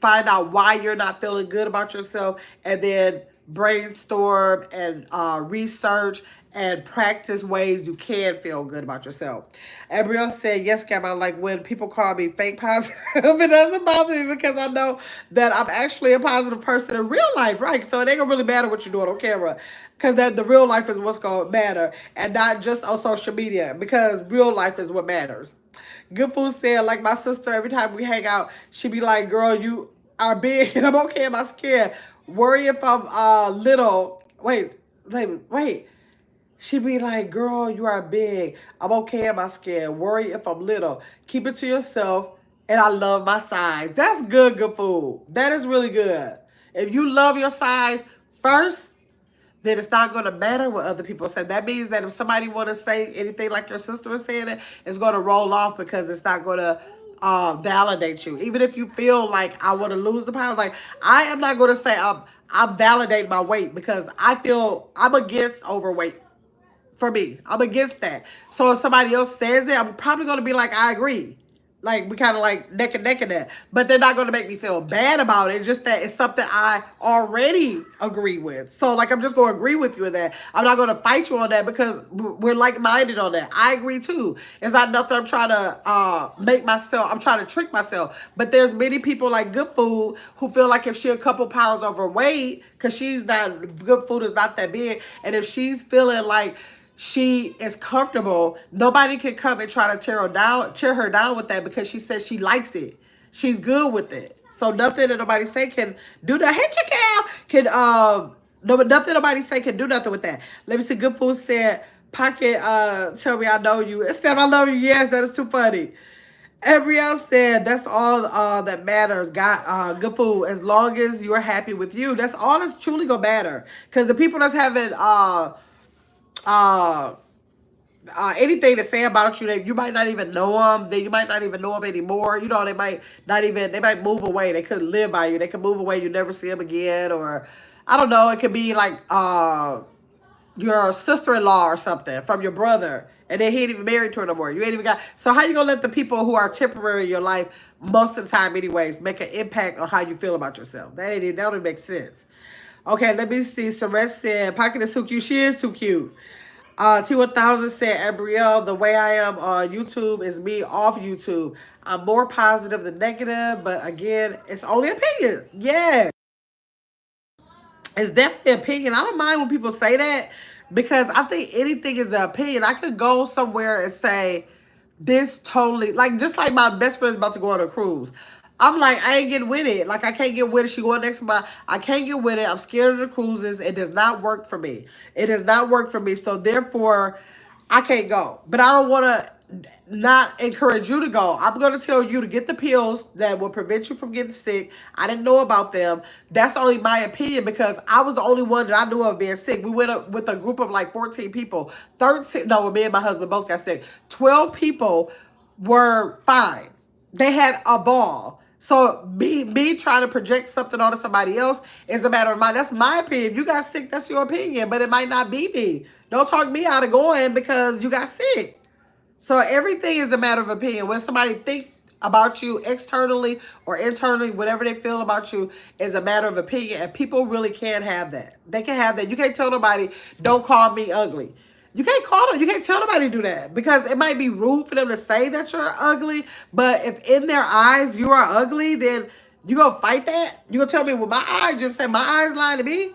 Speaker 1: find out why you're not feeling good about yourself, and then brainstorm and research and practice ways you can feel good about yourself. Gabrielle said, yes, Gab, I like when people call me fake positive. It doesn't bother me because I know that I'm actually a positive person in real life, right? So it ain't gonna really matter what you're doing on camera, because that the real life is what's gonna matter, and not just on social media, because real life is what matters. Good Food said, like my sister, every time we hang out, she be like, girl, you are big and I'm okay in my skin. Worry if I'm little. Wait. She be like, girl, you are big. I'm okay in my skin. Worry if I'm little. Keep it to yourself. And I love my size. That's good, Good Food. That is really good. If you love your size first, then it's not going to matter what other people say. That means that if somebody want to say anything like your sister was saying it, it's going to roll off because it's not going to validate you. Even if you feel like I want to lose the pounds, like I am not going to say I'm validating my weight, because I feel I'm against overweight. For me, I'm against that. So if somebody else says it, I'm probably going to be like, I agree. Like, we kind of like neck and neck in that. But they're not going to make me feel bad about it. Just that it's something I already agree with. So, like, I'm just going to agree with you in that. I'm not going to fight you on that because we're like-minded on that. I agree, too. It's not nothing I'm trying to I'm trying to trick myself. But there's many people like Good Food who feel like if she's a couple pounds overweight, because Good Food is not that big, and if she's feeling like she is comfortable, nobody can come and try to tear her down with that, because she says she likes it. She's good with it. So nothing that nobody say can do that. Hey, Chicago can nothing nobody say can do nothing with that. Let me see. Good Food said, Pocket tell me I know you. Instead I love you. Yes, that is too funny. Everyone said that's all that matters. Good Food. As long as you're happy with you, that's all that's truly gonna matter. Because the people that's having anything to say about you, that you might not even know them, that you might not even know them anymore. You know, they might move away. They couldn't live by you. They could move away. You never see them again, or I don't know. It could be like your sister-in-law or something from your brother, and then he ain't even married to her no more. You ain't even got. So how you gonna let the people who are temporary in your life, most of the time, anyways, make an impact on how you feel about yourself? That don't even make sense. Okay, let me see. Suresh said, Pocket is too cute. She is too cute. T1000 said, Abrielle, the way I am on YouTube is me off YouTube. I'm more positive than negative, but again, it's only opinion. Yeah. It's definitely opinion. I don't mind when people say that because I think anything is an opinion. I could go somewhere and say this totally, like, just like my best friend's about to go on a cruise. I'm like, I ain't getting with it. Like, I can't get with it. She going next month. I can't get with it. I'm scared of the cruises. It does not work for me. It does not work for me. So therefore, I can't go. But I don't want to not encourage you to go. I'm going to tell you to get the pills that will prevent you from getting sick. I didn't know about them. That's only my opinion because I was the only one that I knew of being sick. We went up with a group of like 14 people. 13, no, me and my husband both got sick. 12 people were fine. They had a ball. So me trying to project something onto somebody else is a matter of mine. That's my opinion. You got sick, that's your opinion, but it might not be me. Don't talk me out of going because you got sick. So everything is a matter of opinion. When somebody think about you externally or internally, whatever they feel about you is a matter of opinion. And people really can have that. They can have that. You can't tell nobody, don't call me ugly. You can't call them. You can't tell nobody to do that because it might be rude for them to say that you're ugly. But if in their eyes you are ugly, then you gonna fight that? You gonna tell me with my eyes? You say my eyes lying to me?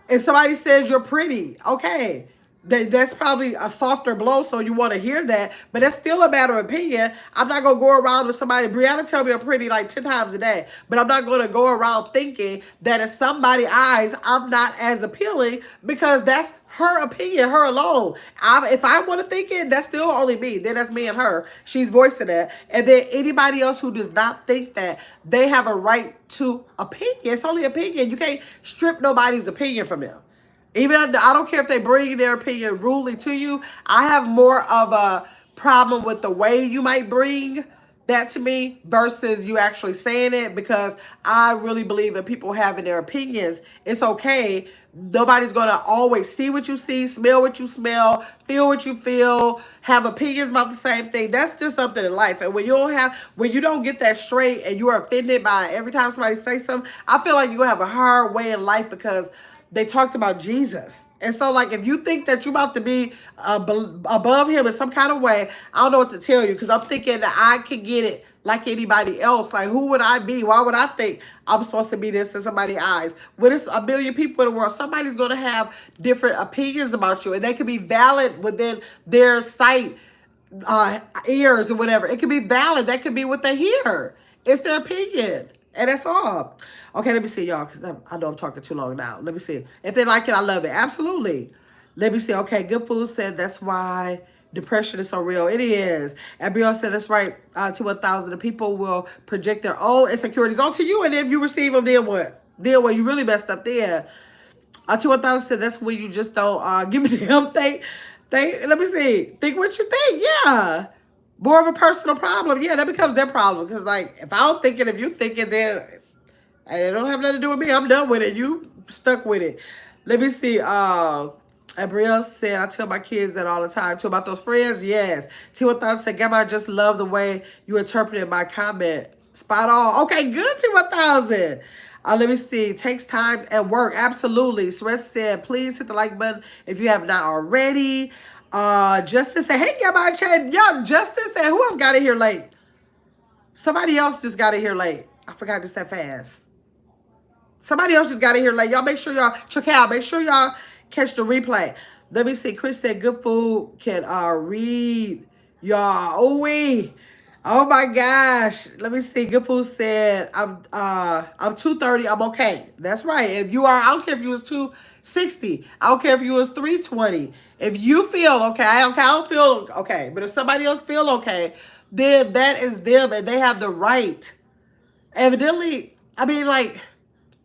Speaker 1: If somebody says you're pretty, okay, that's probably a softer blow, so you want to hear that, but that's still a matter of opinion. I'm not going to go around with somebody, Brianna tell me I'm pretty like 10 times a day, but I'm not going to go around thinking that in somebody's eyes, I'm not as appealing because that's her opinion, her alone. If I want to think it, that's still only me. Then that's me and her. She's voicing that. And then anybody else who does not think that, they have a right to opinion. It's only opinion. You can't strip nobody's opinion from them. Even I don't care if they bring their opinion rudely to you. I have more of a problem with the way you might bring that to me versus you actually saying it because I really believe in people having their opinions. It's okay. Nobody's going to always see what you see, smell what you smell, feel what you feel, have opinions about the same thing. That's just something in life. And when you don't get that straight and you're offended by every time somebody says something, I feel like you're going to have a hard way in life because they talked about Jesus. And so, like, if you think that you're about to be above him in some kind of way, I don't know what to tell you because I'm thinking that I can get it like anybody else. Like, who would I be? Why would I think I'm supposed to be this in somebody's eyes? When it's a billion people in the world, somebody's going to have different opinions about you, and they can be valid within their sight, ears, or whatever. It could be valid. That could be what they hear. It's their opinion. And that's all. Okay, let me see, y'all, because I know I'm talking too long now. Let me see. If they like it, I love it. Absolutely. Let me see. Okay, Good Food said that's why depression is so real. It is. And Brielle said that's right. To 1,000, the people will project their own insecurities onto you. And if you receive them, then what? Then what? You really messed up there. To 1,000 said that's when you just don't give a damn thing. Let me see. Think what you think. Yeah. More of a personal problem. Yeah, that becomes their problem. Because, like, if I don't think it, if you think it, then it don't have nothing to do with me. I'm done with it. You stuck with it. Let me see. Abrielle said, I tell my kids that all the time. Too about those friends? Yes. T1000 said, Grandma, I just love the way you interpreted my comment. Spot on. Okay, good, T1000. Let me see. Takes time at work. Absolutely. Suresh said, please hit the like button if you have not already. Justin said, hey, Grandma, chat. Yo, Justin said, who else got in here late? Somebody else just got in here late. I forgot this that fast. Somebody else just got in here late. Y'all make sure y'all check out. Make sure y'all catch the replay. Let me see. Chris said Good Food can read y'all. Oh my gosh. Let me see. Good Food said I'm 230. I'm okay. That's right. If you are, I don't care if you was 260. I don't care if you was 320. If you feel okay, I don't feel okay. But if somebody else feel okay, then that is them and they have the right. Evidently, I mean, like,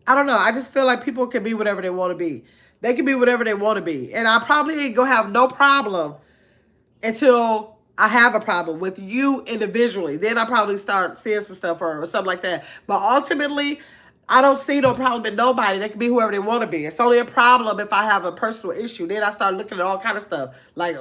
Speaker 1: I don't know. I just feel like people can be whatever they want to be. They can be whatever they want to be. And I probably ain't going to have no problem until I have a problem with you individually. Then I probably start seeing some stuff or something like that. But ultimately, I don't see no problem in nobody. They can be whoever they want to be. It's only a problem if I have a personal issue. Then I start looking at all kind of stuff. Like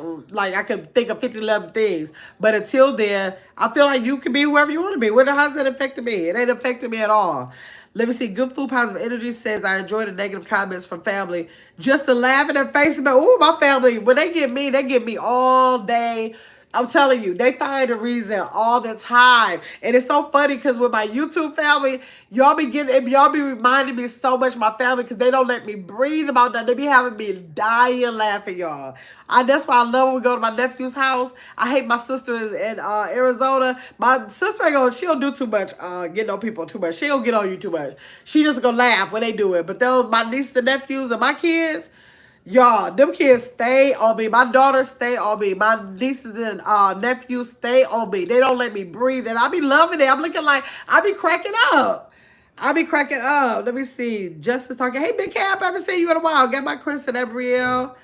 Speaker 1: I could think of 50, 11 things. But until then, I feel like you can be whoever you want to be. How's that affecting me? It ain't affecting me at all. Let me see. Good Food Positive Energy says, I enjoy the negative comments from family. Just to laugh in their face about, ooh, my family, when they get me all day. I'm telling you, they find a reason all the time. And it's so funny because with my YouTube family, y'all be reminding me so much of my family because they don't let me breathe about that. They be having me dying laughing, y'all. That's why I love when we go to my nephew's house. I hate my sister in Arizona. My sister she don't do too much, get on people too much. She don't get on you too much. She just gonna laugh when they do it. But those, my nieces and nephews and my kids, y'all, them kids stay on me. My daughters stay on me. My nieces and nephews stay on me. They don't let me breathe. And I be loving it. I'm looking like, I be cracking up. I be cracking up. Let me see. Justice talking. Hey, Big Cap, I haven't seen you in a while. Get my Chris and Abrielle.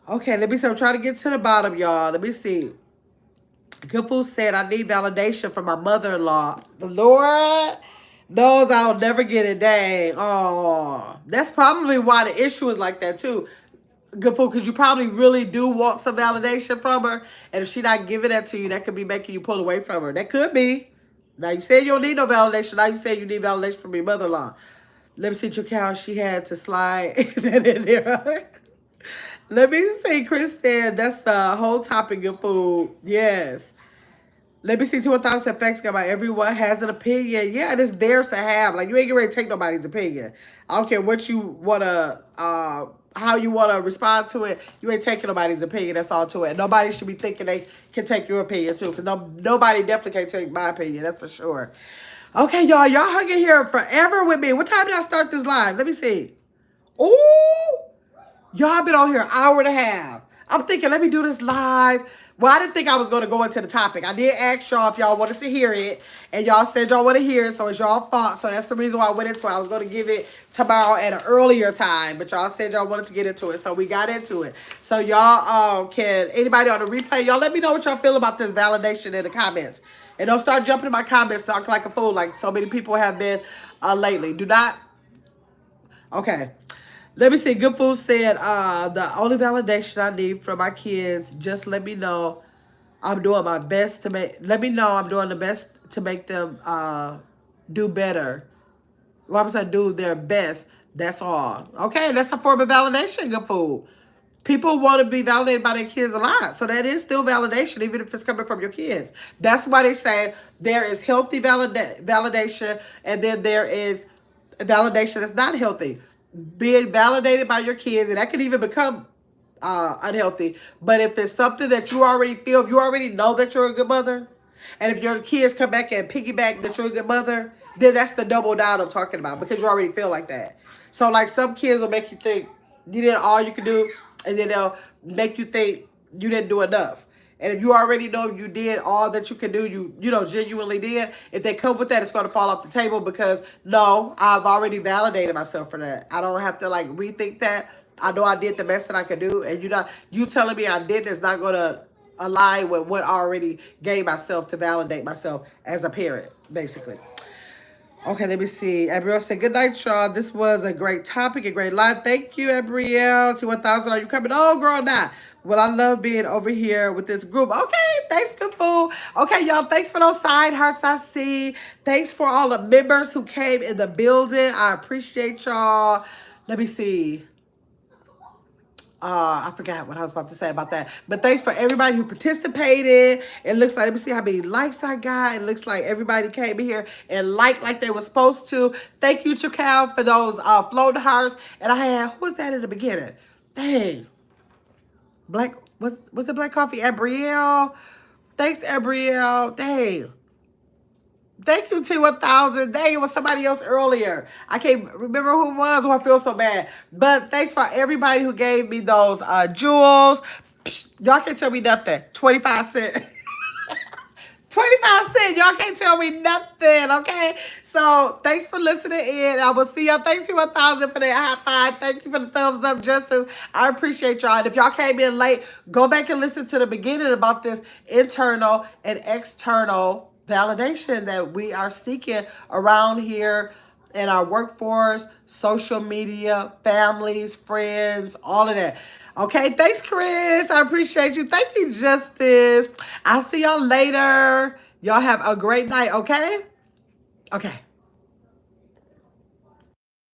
Speaker 1: Okay, let me see. I'm trying to get to the bottom, y'all. Let me see. Good Food said, I need validation from my mother-in-law. The Lord knows I'll never get it. Dang. Oh, that's probably why the issue is like that, too. Good Food, because you probably really do want some validation from her. And if she not giving that to you, that could be making you pull away from her. That could be. Now, you said you don't need no validation. Now you say you need validation from your mother-in-law. Let me see your cow. She had to slide that in there. Let me see. Chris said that's the whole topic of food. Yes. Let me see 2,000 effects about everyone has an opinion. Yeah, it is theirs to have. Like, you ain't getting ready to take nobody's opinion. I don't care what you want to, how you want to respond to it. You ain't taking nobody's opinion. That's all to it. Nobody should be thinking they can take your opinion, too. Because nobody definitely can take my opinion. That's for sure. Okay, y'all. Y'all hanging here forever with me. What time did I start this live? Let me see. Ooh. Y'all been on here an hour and a half. I'm thinking, let me do this live. Well, I didn't think I was going to go into the topic. I did ask y'all if y'all wanted to hear it. And y'all said y'all want to hear it. So it's y'all fault. So that's the reason why I went into it. I was going to give it tomorrow at an earlier time. But y'all said y'all wanted to get into it. So we got into it. So y'all anybody on the replay, y'all let me know what y'all feel about this validation in the comments. And don't start jumping in my comments talking like a fool like so many people have been lately. Do not. Okay. Let me see. Good Food said, the only validation I need from my kids, just let me know I'm doing my best to let me know I'm doing the best to make them do better. Why was I do their best? That's all. Okay, that's a form of validation, Good Food. People want to be validated by their kids a lot. So that is still validation, even if it's coming from your kids. That's why they say there is healthy validation and then there is validation that's not healthy. Being validated by your kids, and that can even become unhealthy. But if it's something that you already feel, if you already know that you're a good mother, and if your kids come back and piggyback that you're a good mother, then that's the double down I'm talking about because you already feel like that. So like some kids will make you think you did all you could do, and then they'll make you think you didn't do enough. And if you already know you did all that you could do, you know, genuinely did, if they come with that, it's going to fall off the table because, no, I've already validated myself for that. I don't have to, like, rethink that. I know I did the best that I could do. And you telling me I did is not going to align with what I already gave myself to validate myself as a parent, basically. Okay, let me see. Abrielle said, good night, y'all. This was a great topic, a great live. Thank you, Abrielle. To 1,000, are you coming? Oh, girl, not. Well, I love being over here with this group. Okay, thanks, Good Food. Okay, y'all, thanks for those side hearts I see. Thanks for all the members who came in the building. I appreciate y'all. Let me see. I forgot what I was about to say about that. But thanks for everybody who participated. It looks like, let me see how many likes I got. It looks like everybody came in here and liked like they were supposed to. Thank you, Chakal, for those floating hearts. And I had, who was that in the beginning? Dang. Was it Black Coffee? Abrielle. Thanks, Abrielle. Dang. Thank you, T1000. Dang, it was somebody else earlier. I can't remember who it was. Oh, I feel so bad. But thanks for everybody who gave me those jewels. Y'all can't tell me nothing. 25 cents. 25 cents. Y'all can't tell me nothing, okay? So, thanks for listening in. I will see y'all. Thanks to 1,000 for that high five. Thank you for the thumbs up, Justice. I appreciate y'all. And if y'all came in late, go back and listen to the beginning about this internal and external validation that we are seeking around here in our workforce, social media, families, friends, all of that. Okay, thanks, Chris. I appreciate you. Thank you, Justice. I'll see y'all later. Y'all have a great night, okay? Okay.